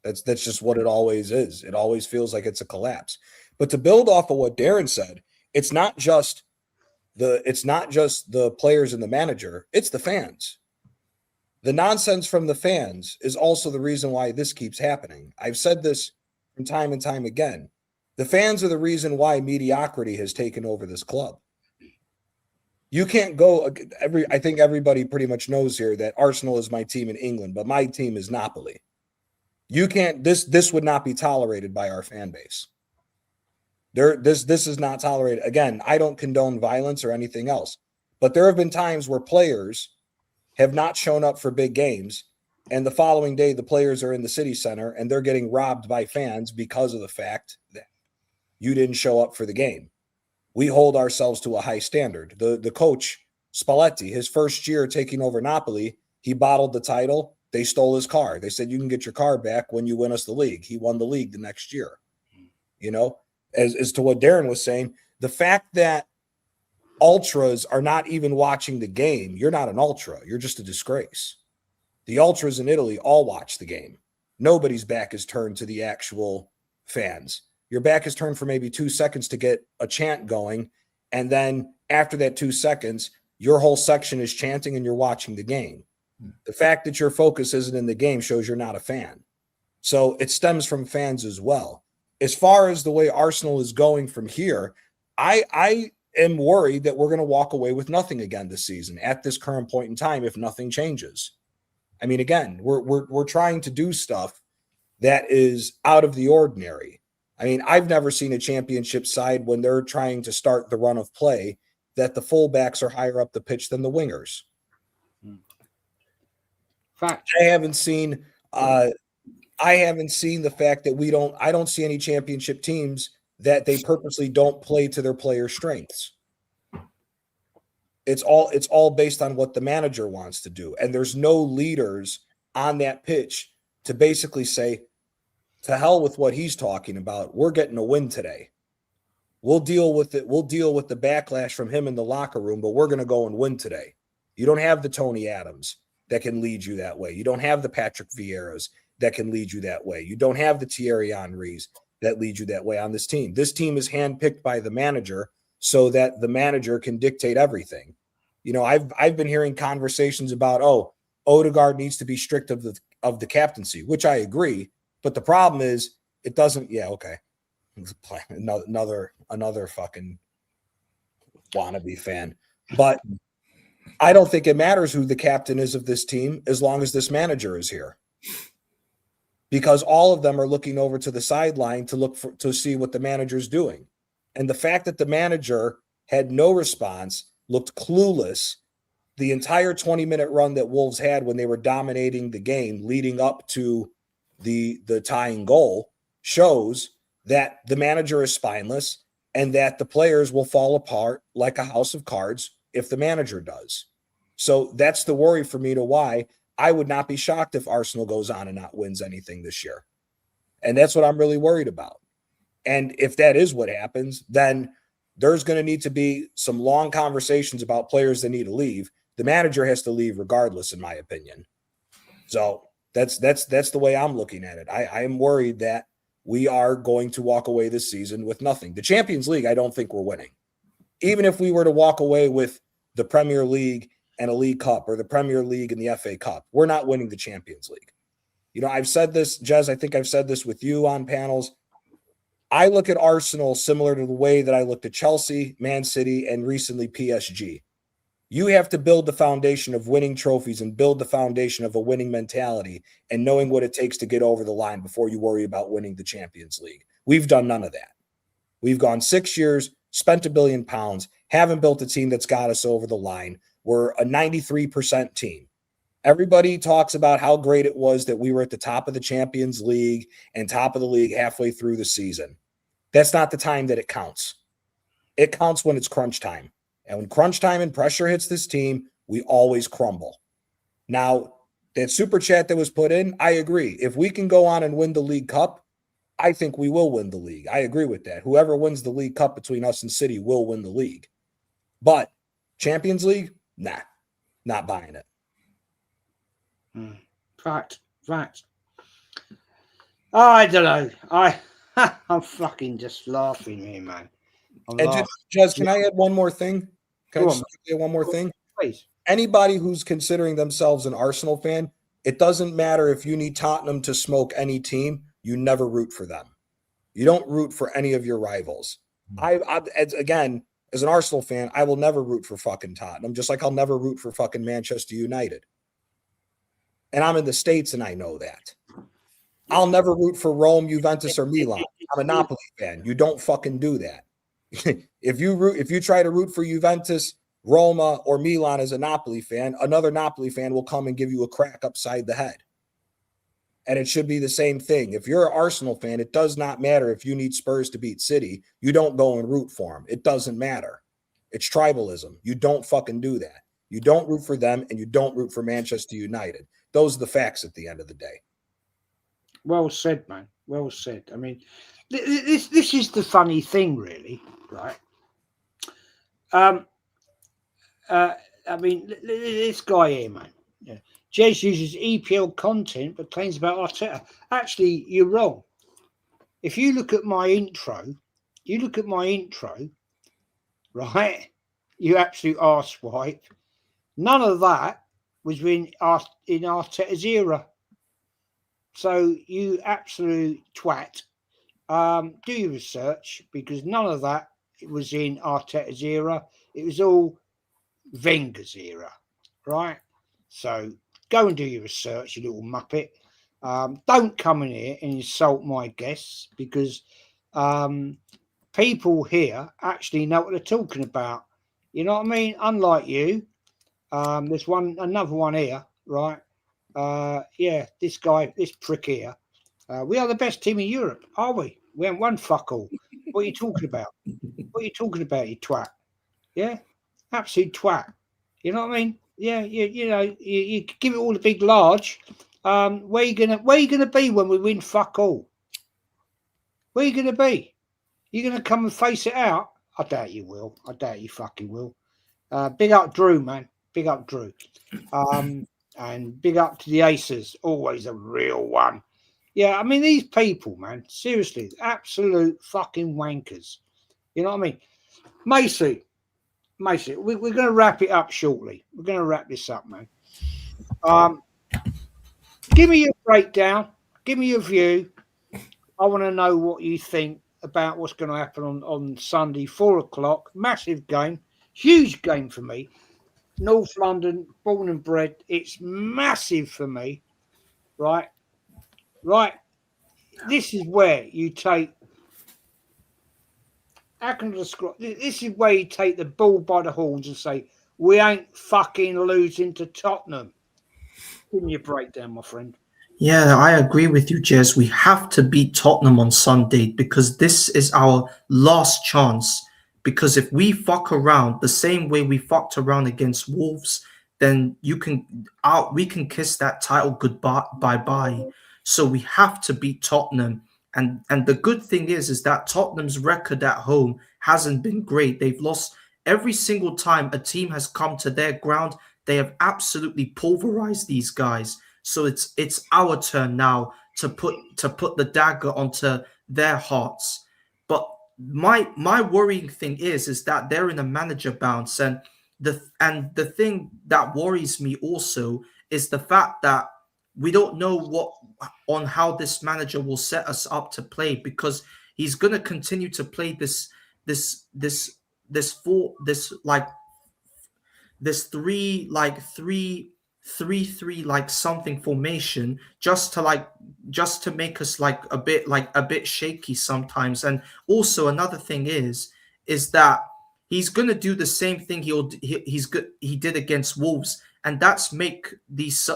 That's just what it always is. It always feels like it's a collapse. But to build off of what Darren said, it's not just the players and the manager, it's the fans. The nonsense from the fans is also the reason why this keeps happening. I've said this from time and time again. The fans are the reason why mediocrity has taken over this club. You can't go I think everybody pretty much knows here that Arsenal is my team in England, but my team is Napoli. You can't this would not be tolerated by our fan base. This is not tolerated. Again, I don't condone violence or anything else, but there have been times where players have not shown up for big games, and the following day the players are in the city center and they're getting robbed by fans because of the fact that you didn't show up for the game. We hold ourselves to a high standard. The coach, Spalletti, his first year taking over Napoli, he bottled the title. They stole his car. They said, you can get your car back when you win us the league. He won the league the next year. You know, as to what Darren was saying, the fact that ultras are not even watching the game, you're not an ultra. You're just a disgrace. The ultras in Italy all watch the game. Nobody's back is turned to the actual fans. Your back is turned for maybe 2 seconds to get a chant going. And then after that 2 seconds, your whole section is chanting and you're watching the game. The fact that your focus isn't in the game shows you're not a fan. So it stems from fans as well. As far as the way Arsenal is going from here, I am worried that we're going to walk away with nothing again this season at this current point in time if nothing changes. I mean, again, we're trying to do stuff that is out of the ordinary. I mean, I've never seen a championship side when they're trying to start the run of play that the fullbacks are higher up the pitch than the wingers. Fact. I haven't seen the fact that I don't see any championship teams that they purposely don't play to their player strengths. It's all based on what the manager wants to do. And there's no leaders on that pitch to basically say, to hell with what he's talking about. We're getting a win today. We'll deal with it. We'll deal with the backlash from him in the locker room, but we're going to go and win today. You don't have the Tony Adams that can lead you that way. You don't have the Patrick Vieiras that can lead you that way. You don't have the Thierry Henrys that lead you that way on this team. This team is handpicked by the manager so that the manager can dictate everything. You know, I've been hearing conversations about, Odegaard needs to be strict of the captaincy, which I agree. But the problem is it doesn't. Yeah, okay. Another fucking wannabe fan. But I don't think it matters who the captain is of this team as long as this manager is here. Because all of them are looking over to the sideline to see what the manager's doing. And the fact that the manager had no response, looked clueless, the entire 20-minute run that Wolves had when they were dominating the game leading up to the tying goal shows that the manager is spineless and that the players will fall apart like a house of cards if the manager does. So that's the worry for me to why I would not be shocked if Arsenal goes on and not wins anything this year. And that's what I'm really worried about. And if that is what happens, then there's going to need to be some long conversations about players that need to leave. The manager has to leave regardless, in my opinion. So that's the way I'm looking at it. I am worried that we are going to walk away this season with nothing. The Champions League, I don't think we're winning. Even if we were to walk away with the Premier League and a League Cup or the Premier League and the FA Cup, we're not winning the Champions League. You know, I've said this, Jez, I think I've said this with you on panels. I look at Arsenal similar to the way that I looked at Chelsea, Man City, and recently PSG. You have to build the foundation of winning trophies and build the foundation of a winning mentality and knowing what it takes to get over the line before you worry about winning the Champions League. We've done none of that. We've gone 6 years, spent £1 billion, haven't built a team that's got us over the line. We're a 93% team. Everybody talks about how great it was that we were at the top of the Champions League and top of the league halfway through the season. That's not the time that it counts. It counts when it's crunch time. And when crunch time and pressure hits this team, we always crumble. Now, that super chat that was put in, I agree. If we can go on and win the League Cup, I think we will win the league. I agree with that. Whoever wins the League Cup between us and City will win the league. But Champions League, nah, not buying it. Fact. I don't know. I'm fucking just laughing here, man. Jez, can I add one more thing? Can I Go just add one more thing? Please. Anybody who's considering themselves an Arsenal fan, it doesn't matter if you need Tottenham to smoke any team. You never root for them. You don't root for any of your rivals. Again, as an Arsenal fan, I will never root for fucking Tottenham, just like I'll never root for fucking Manchester United. And I'm in the States and I know that. I'll never root for Rome, Juventus, or Milan. I'm a Napoli fan. You don't fucking do that. If you try to root for Juventus, Roma, or Milan as a Napoli fan, another Napoli fan will come and give you a crack upside the head. And it should be the same thing. If you're an Arsenal fan, it does not matter if you need Spurs to beat City. You don't go and root for them. It doesn't matter. It's tribalism. You don't fucking do that. You don't root for them, and you don't root for Manchester United. Those are the facts at the end of the day. Well said, man. Well said. I mean, this is the funny thing, really, right? I mean, this guy here, man. Yeah. Jez uses EPL content but claims about Arteta. Actually, you're wrong. If you look at my intro, right? You absolute arsewipe. None of that was in Arteta's era. So you absolute twat. Do your research because none of that was in Arteta's era. It was all Wenger's era, right? So go and do your research, you little muppet. Don't come in here and insult my guests because people here actually know what they're talking about. You know what I mean? Unlike you, there's another one here, right? Yeah, this prick here. We are the best team in Europe, are we? We haven't won fuck all. What are you talking about? What are you talking about, you twat? Yeah, absolute twat. You know what I mean? Yeah, you give it all the big large. Where you gonna be when we win fuck all? Where you gonna be? You gonna come and face it out? I doubt you will. I doubt you fucking will. Big up Drew, man. Big up Drew. And big up to the Aces. Always a real one. Yeah, I mean, these people, man, seriously, absolute fucking wankers. You know what I mean? Macy, we're going to wrap it up shortly. We're going to wrap this up, man. Give me your breakdown. Give me your view. I want to know what you think about what's going to happen on Sunday, 4 o'clock. Massive game. Huge game for me. North London, born and bred. It's massive for me. Right? This is where you take. How can I describe? This is where you take the bull by the horns and say, we ain't fucking losing to Tottenham. Give me a breakdown, my friend. Yeah, I agree with you, Jez. We have to beat Tottenham on Sunday because this is our last chance. Because if we fuck around the same way we fucked around against Wolves, then we can kiss that title goodbye bye. So we have to beat Tottenham. And the good thing is that Tottenham's record at home hasn't been great. They've lost every single time a team has come to their ground. They have absolutely pulverized these guys. So it's our turn now to put the dagger onto their hearts. But my worrying thing is that they're in a manager bounce, and the thing that worries me also is the fact that we don't know how this manager will set us up to play, because he's going to continue to play this 3-3 like something formation, just to make us a bit shaky sometimes. And also another thing is that he's going to do the same thing he did against Wolves, and that's make these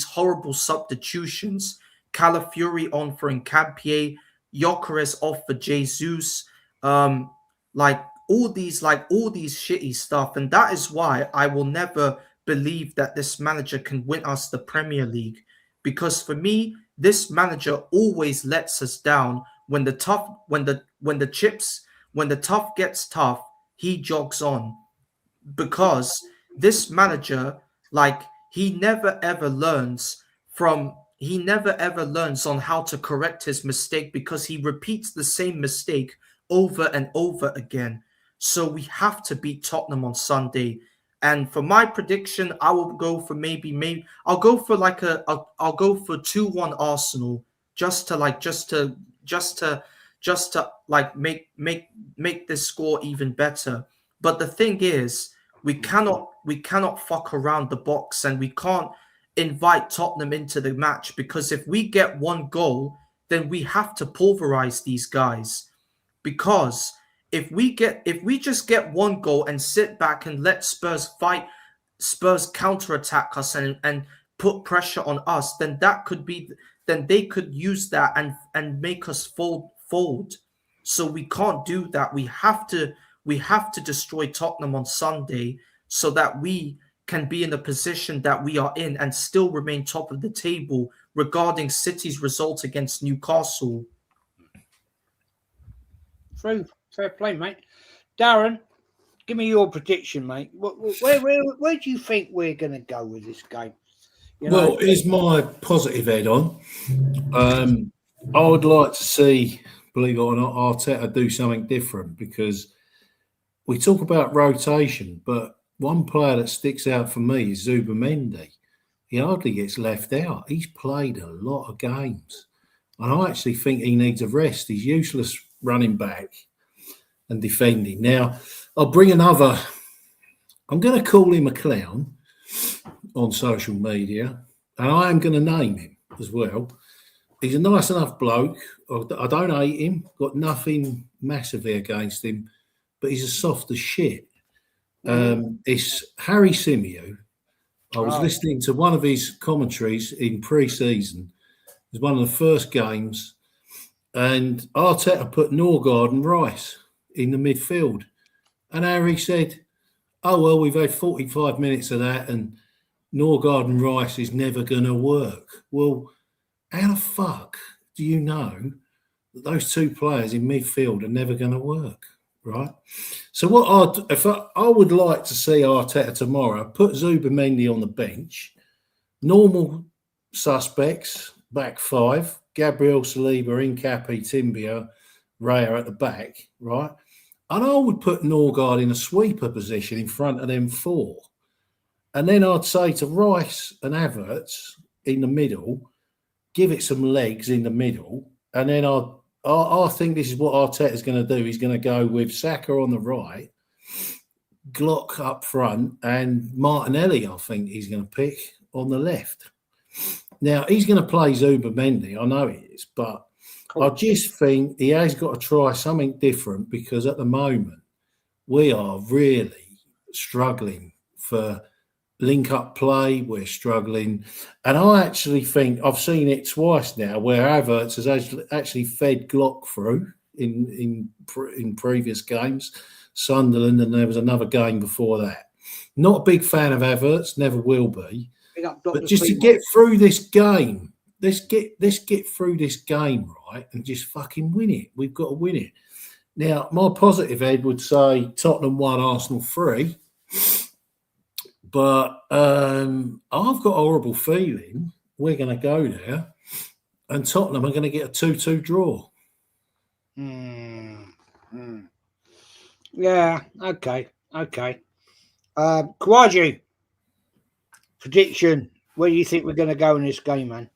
horrible substitutions. Calafiori on for Nkapie, Gyökeres off for Jesus, all these shitty stuff. And that is why I will never believe that this manager can win us the Premier League, because for me, this manager always lets us down when the tough gets tough, he jogs on. Because this manager, he never ever learns on how to correct his mistake, because he repeats the same mistake over and over again. So we have to beat Tottenham on Sunday. And for my prediction, I will go for maybe I'll go for I'll go for 2-1 Arsenal, just to make this score even better. But the thing is, we cannot fuck around the box, and we can't invite Tottenham into the match, because if we get one goal, then we have to pulverize these guys. Because if we just get one goal and sit back and let Spurs counterattack us and put pressure on us, then they could use that and make us fold. So we can't do that. We have to destroy Tottenham on Sunday, so that we can be in the position that we are in and still remain top of the table regarding City's result against Newcastle. True. Fair play, mate. Darren, give me your prediction, mate. Where do you think we're going to go with this game? Well, here's my positive head on. I would like to see, believe it or not, Arteta do something different, because we talk about rotation, but one player that sticks out for me is Zubimendi. He hardly gets left out. He's played a lot of games, and I actually think he needs a rest. He's useless running back and defending. Now, I'm going to call him a clown on social media, and I am going to name him as well. he's a nice enough bloke. I don't hate him. Got nothing massively against him, but he's as soft as shit. It's Harry Symeou. I was listening to one of his commentaries in pre-season. It was one of the first games, and Arteta put Norgard and Rice in the midfield. And Harry said, oh, well, we've had 45 minutes of that, and Norgard and Rice is never going to work. Well, how the fuck do you know that those two players in midfield are never going to work, right? So I would like to see Arteta tomorrow put Zubimendi on the bench, normal suspects, back five, Gabriel Saliba, Incapi, Timbia, Raya at the back, right? And I would put Norgard in a sweeper position in front of them four. And then I'd say to Rice and Havertz in the middle, give it some legs in the middle. And then I think this is what Arteta's going to do. He's going to go with Saka on the right, Glock up front, and Martinelli, I think he's going to pick on the left. Now, he's going to play Zubimendi. I know he is, but I just think he has got to try something different because at the moment we are really struggling for link-up play. We're struggling. And I actually think I've seen it twice now where Havertz has actually fed Glock through in previous games, Sunderland, and there was another game before that. Not a big fan of Havertz, never will be. But just to get through this game, let's get through this game, right, and just fucking win it. We've got to win it. Now, my positive head would say Tottenham 1, Arsenal 3. But I've got a horrible feeling we're going to go there and Tottenham are going to get a 2-2 draw. Yeah, okay. Khawaji, prediction. Where do you think we're going to go in this game, man?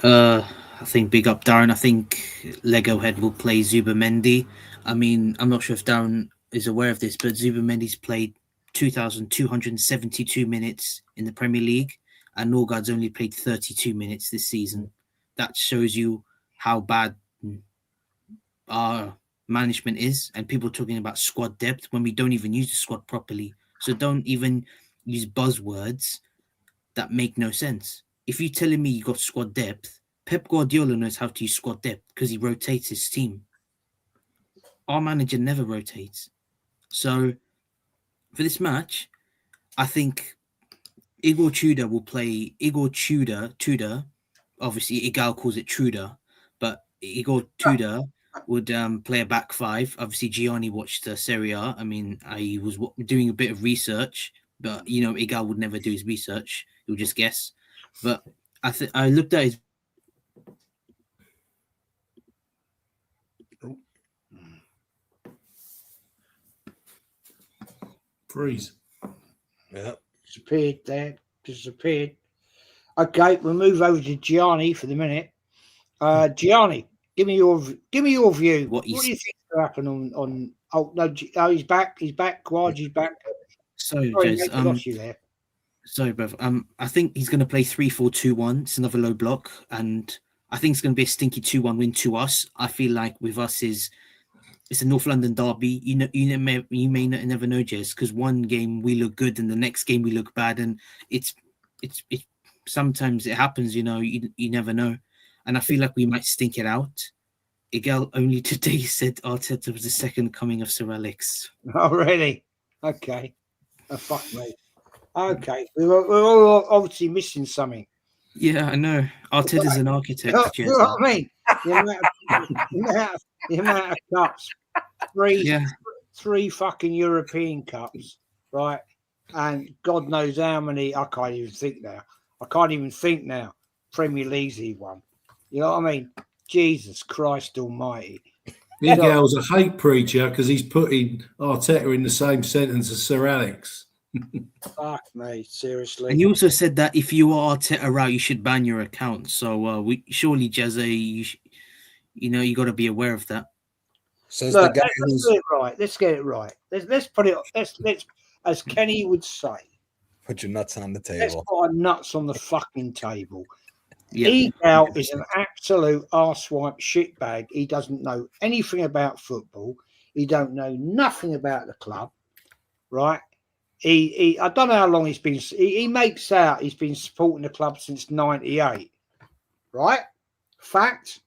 I think big up Darren. I think Lego Head will play Zubimendi. I mean, I'm not sure if Darren is aware of this, but Zubimendi's played 2,272 minutes in the Premier League, and Norgard's only played 32 minutes this season. That shows you how bad our management is, and people talking about squad depth when we don't even use the squad properly. So don't even use buzzwords that make no sense. If you're telling me you got squad depth, Pep Guardiola knows how to use squad depth because he rotates his team. Our manager never rotates. So for this match, I think Igor Tudor will play Tudor. Obviously, Igal calls it Tudor, but Igor Tudor would play a back five. Obviously, Gianni watched Serie A. I mean, I was doing a bit of research, but, you know, Igal would never do his research. He'll just guess. But I looked at his... Freeze. Yeah. Disappeared. Okay, we'll move over to Gianni for the minute. Gianni, give me your view. What do you think will happen on? Oh no, he's back. Khawaji's back. Sorry, Jez, I lost you there. Sorry, bruv. I think he's going to play 3-4-2-1. It's another low block, and I think it's going to be a stinky 2-1 win to us. I feel like with us it's a North London derby. You may never know, Jez, because one game we look good and the next game we look bad, and it's sometimes it happens. You know, you never know, and I feel like we might stink it out. Igal only today said Arteta was the second coming of Sir Alex. Oh, really? Okay. Oh, fuck me. Okay, we're all obviously missing something. Yeah, I know. Arteta's an architect. You know what I mean? The amount of cups, three fucking European cups, right? And God knows how many. I can't even think now. Premier League's he won. You know what I mean? Jesus Christ Almighty. Miguel's a hate preacher because he's putting Arteta in the same sentence as Sir Alex. Fuck me, seriously. And you also said that if you are Arteta out, you should ban your account. So surely, Jazza, you got to be aware of that. Says Look, the guy let's get it right. Let's get it right. Let's put it. Let's as Kenny would say. Put your nuts on the Let's table. put our nuts on the fucking table. Yeah. Egal is an absolute arsewipe shitbag. He doesn't know anything about football. He don't know nothing about the club, right? I don't know how long he's been. He makes out he's been supporting the club since '98, right? Fact.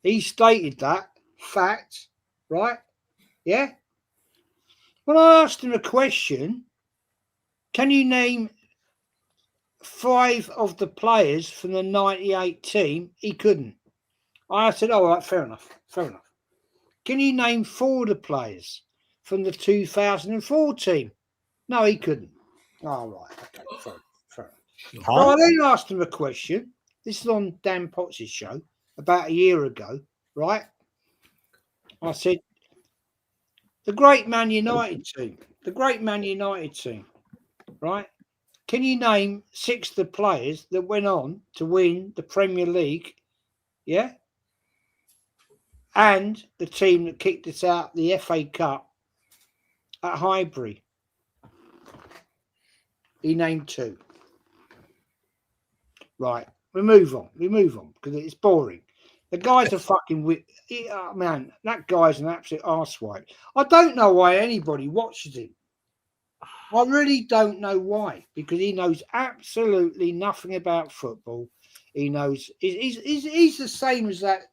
He stated that. Fact, right? Yeah. When I asked him a question, can you name 5 of the players from the '98 team? He couldn't. I said, all right, fair enough. Fair enough. Can you name 4 of the players from the 2004 team? No, he couldn't. Oh, right. Okay, fair enough. Fair enough. Huh? So I then asked him a question. This is on Dan Potts' show about a year ago, right? I said, the great Man United team, right? Can you name 6 of the players that went on to win the Premier League? Yeah. And the team that kicked us out the FA Cup at Highbury. He named 2. Right. We move on because it's boring. The guy's a fucking man. That guy's an absolute arsewipe. I don't know why anybody watches him. I really don't know why, because he knows absolutely nothing about football. He knows he's the same as that.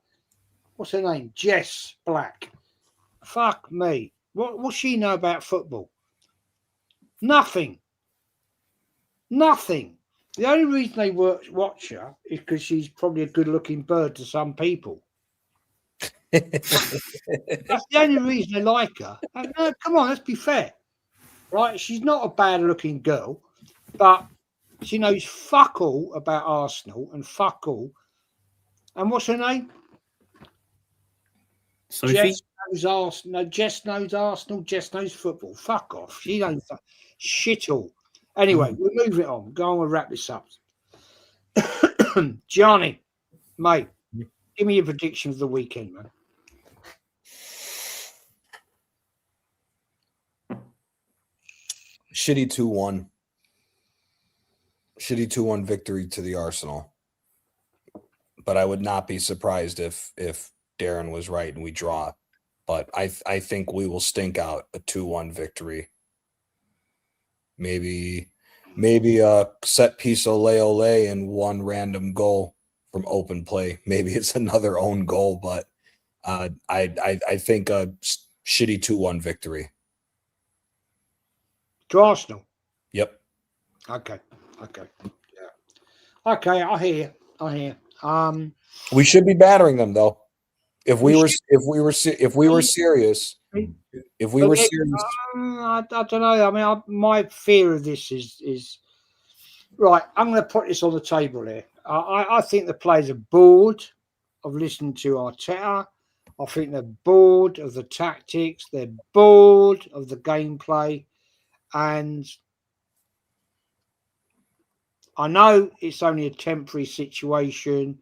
What's her name? Jess Black. Fuck me. What's she know about football? Nothing. Nothing. The only reason they watch her is because she's probably a good-looking bird to some people. That's the only reason they like her. No, come on, let's be fair. Right? She's not a bad-looking girl, but she knows fuck all about Arsenal and fuck all. And what's her name? Sophie? Jess knows Arsenal. No, Jess knows Arsenal. Jess knows football. Fuck off. She don't shit all. Anyway, we'll move it on. Go on and wrap this up. Johnny, mate, give me your prediction of the weekend, man. Shitty 2-1. Shitty 2-1 victory to the Arsenal. But I would not be surprised if Darren was right and we draw. But I think we will stink out a 2-1 victory. Maybe a set piece ole and 1 random goal from open play. Maybe it's another own goal, but I think a shitty 2-1 victory. To Arsenal. Yep. Okay. Yeah. Okay, I hear. We should be battering them though. If we were serious. I don't know. I mean, my fear of this is right. I'm going to put this on the table here. I think the players are bored of listening to Arteta. I think they're bored of the tactics. They're bored of the gameplay, and I know it's only a temporary situation.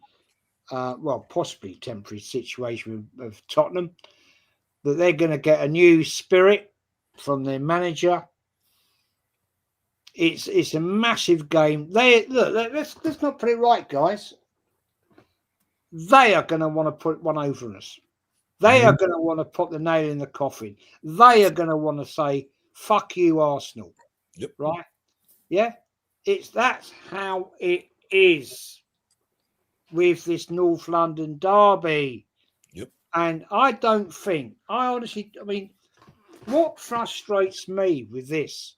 Well, possibly temporary situation of Tottenham, that they're going to get a new spirit from their manager. It's a massive game. Let's not put it right, guys. They are going to want to put one over on us. They are going to want to put the nail in the coffin. They are going to want to say, "Fuck you, Arsenal." Yep. Right? Yeah. That's how it is with this North London derby. Yep. And I mean, what frustrates me with this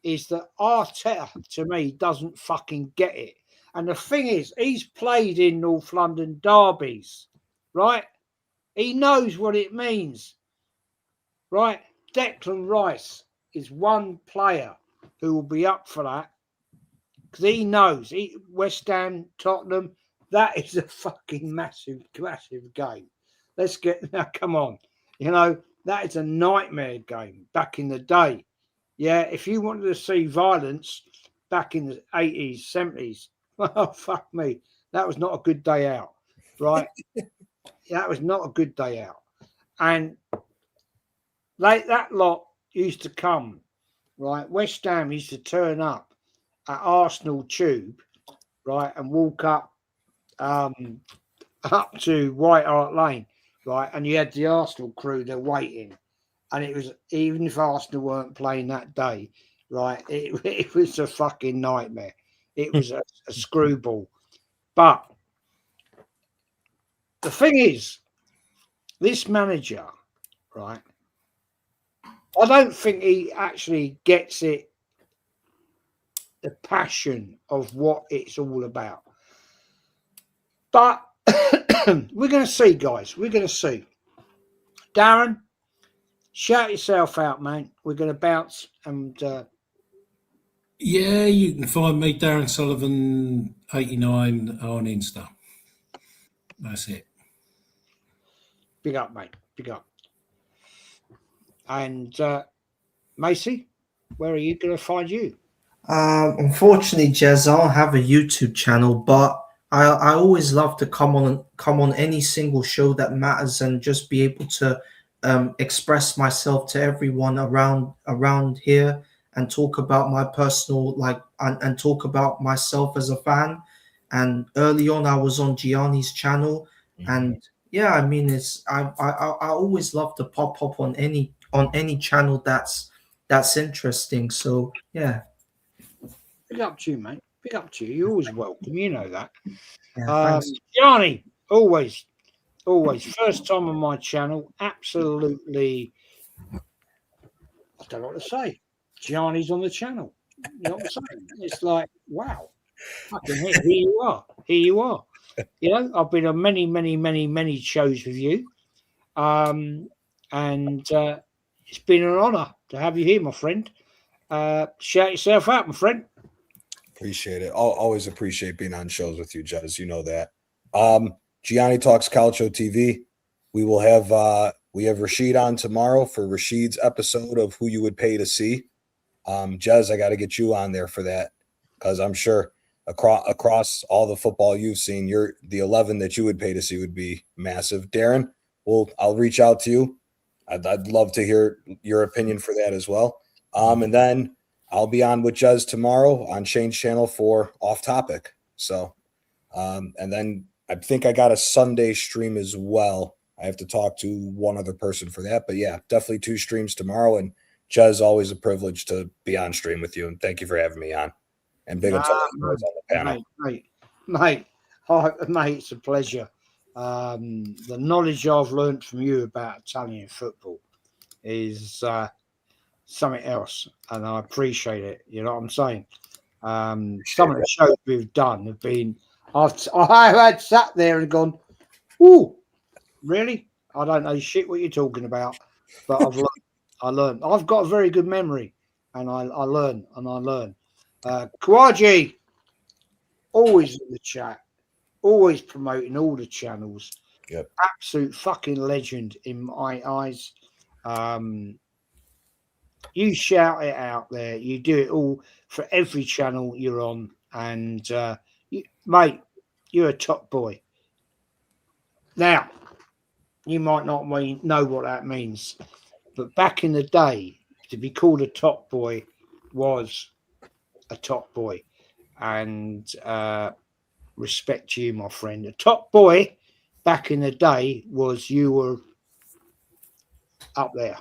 is that Arteta, to me, doesn't fucking get it. And the thing is, he's played in North London derbies, right? He knows what it means, right? Declan Rice is one player who will be up for that because he knows West Ham, Tottenham, that is a fucking massive game. Come on. You know, that is a nightmare game back in the day. Yeah, if you wanted to see violence back in the 80s, 70s, oh, fuck me. That was not a good day out, right? That was not a good day out. And that lot used to come, right? West Ham used to turn up at Arsenal Tube, right, and walk up up to White Hart Lane, right? And you had the Arsenal crew there waiting, and it was, even if Arsenal weren't playing that day, right? It was a fucking nightmare. It was a screwball. But the thing is, this manager, right? I don't think he actually gets it, the passion of what it's all about. But we're going to see, guys. We're going to see. Darren, shout yourself out, man. We're going to bounce and. Yeah, you can find me, Darren Sullivan 89 on Insta. That's it. Big up, mate. Big up. And Macy, where are you going to find you? Unfortunately, Jez, I don't have a YouTube channel, but I always love to come on any single show that matters and just be able to express myself to everyone around here and talk about my personal and talk about myself as a fan. And early on, I was on Gianni's channel, and yeah, I mean, I always love to pop up on any channel that's interesting. So yeah. Big up to you, mate. Big up to you. You're always welcome. You know that. Yeah, thanks. Gianni, always. First time on my channel. Absolutely. I don't know what to say. Gianni's on the channel. You know what I'm saying? It's like, wow. Fucking hell, here you are. Here you are. You know, I've been on many shows with you. And it's been an honour to have you here, my friend. Shout yourself out, my friend. Appreciate it. I'll always appreciate being on shows with you, Jez. You know that. Gianni Talks Calcio TV. We will have we have Rashid on tomorrow for Rashid's episode of Who You Would Pay to See. Jez, I got to get you on there for that, because I'm sure across all the football you've seen, you're the 11 that you would pay to see would be massive. Darren, I'll reach out to you. I'd love to hear your opinion for that as well. And then I'll be on with Jez tomorrow on Shane's channel for Off Topic. So, and then I think I got a Sunday stream as well. I have to talk to one other person for that. But yeah, definitely 2 streams tomorrow. And Jez, always a privilege to be on stream with you. And thank you for having me on. And big ups on the panel. Mate, it's a pleasure. The knowledge I've learned from you about Italian football is something else, and I appreciate it. You know what I'm saying? Some of the shows we've done have been, I've had sat there and gone, "Ooh, really? I don't know shit what you're talking about," but I learned. I've got a very good memory, and I learn. Kawaji, always in the chat, always promoting all the channels. Yep. Absolute fucking legend in my eyes. You shout it out there. You do it all for every channel you're on, and mate, you're a top boy. Now, you might not know what that means, but back in the day, to be called a top boy was a top boy, and respect to you, my friend. A top boy back in the day was you were up there.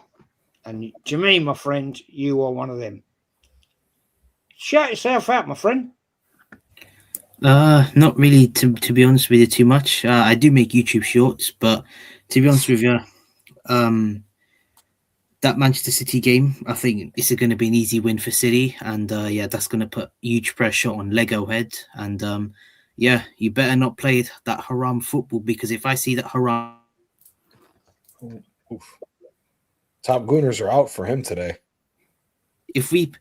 And to me, my friend, you are one of them. Shout yourself out, my friend. Not really, to be honest with you, too much. I do make YouTube shorts, but to be honest with you, that Manchester City game, I think it's going to be an easy win for City, and yeah, that's going to put huge pressure on Lego Head, and yeah, you better not play that haram football, because if I see that haram, Top Gooners are out for him today. If we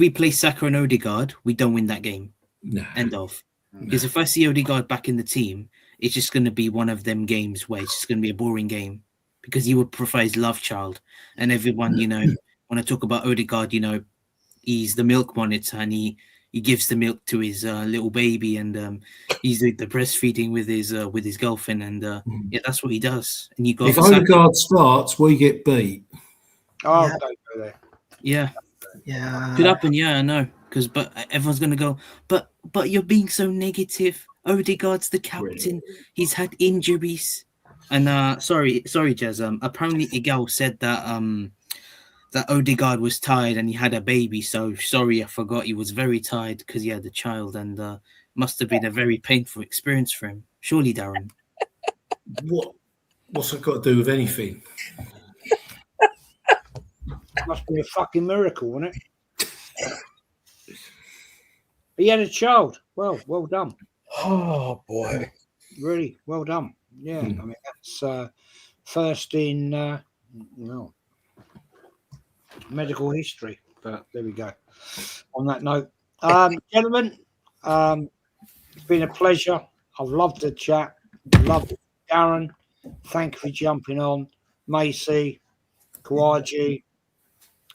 play Saka and Odegaard, we don't win that game. No. End of. Because if I see Odegaard back in the team, it's just going to be one of them games where it's just going to be a boring game, because he would prefer his love child. And everyone, you know, when I talk about Odegaard, you know, he's the milk monitor, and he gives the milk to his little baby, and he's the breastfeeding with his girlfriend, and yeah, that's what he does. And you got if Odegaard starts, we get beat. Oh, Yeah. don't go there. Yeah. Yeah. Could happen, yeah, I know. But everyone's gonna go, but you're being so negative. Odegaard's the captain. He's had injuries. And sorry, Jez. Apparently Igal said that that Odegaard was tired and he had a baby. So sorry, I forgot. He was very tired because he had a child, and must have been a very painful experience for him. Surely, Darren. What's it got to do with anything? Must be a fucking miracle, wouldn't it? He had a child. Well done. Oh boy, Really well done. Yeah, I mean that's first in medical history. But there we go. On that note, gentlemen, it's been a pleasure. I've loved the chat. Loved it. Darren, thank you for jumping on. Macy, Kawaji,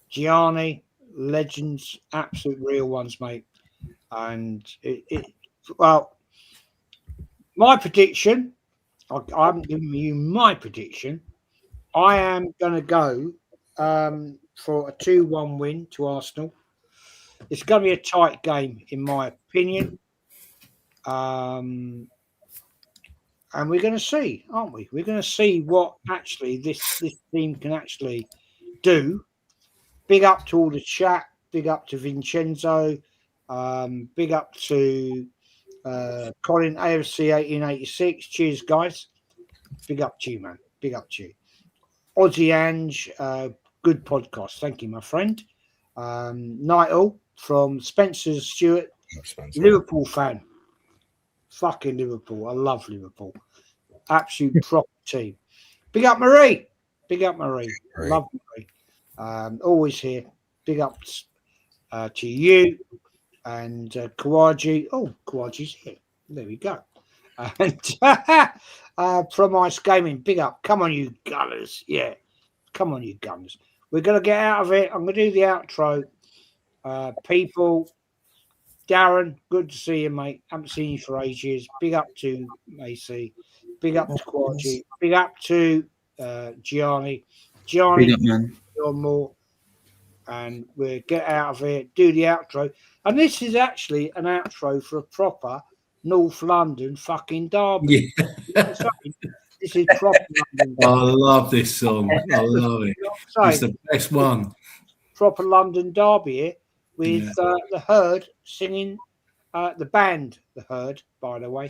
Gianni, legends, absolute real ones, mate. And well, my prediction, I haven't given you my prediction. I am going to go for a 2-1 win to Arsenal. It's going to be a tight game, in my opinion. And we're going to see, aren't we? We're going to see what actually this team can actually do. Big up to all the chat. Big up to Vincenzo. Big up to Colin AFC 1886. Cheers, guys. Big up to you, man. Big up to you. Aussie Ange, good podcast. Thank you, my friend. Nightle from Spencer Stewart, Liverpool fan. Fucking Liverpool. I love Liverpool. Absolute proper team. Big up, Marie. Big up, Marie. Love Marie. Always here. Big ups to you and Kawaji. Oh, Kawaji's here. There we go. And from Ice Gaming, big up. Come on, you gunners. Yeah. Come on, you gunners. We're going to get out of it. I'm going to do the outro. People, Darren, good to see you, mate. Haven't seen you for ages. Big up to Macy. Big up to Kawaji. Big up to Gianni. Gianni, Big up, man. you're more. And we'll get out of here, do the outro. And this is actually an outro for a proper North London fucking derby. Yeah. This is proper London derby. I love this song. I love it. It's the best one. Proper London derby here with the Herd singing, the band, the Herd, by the way.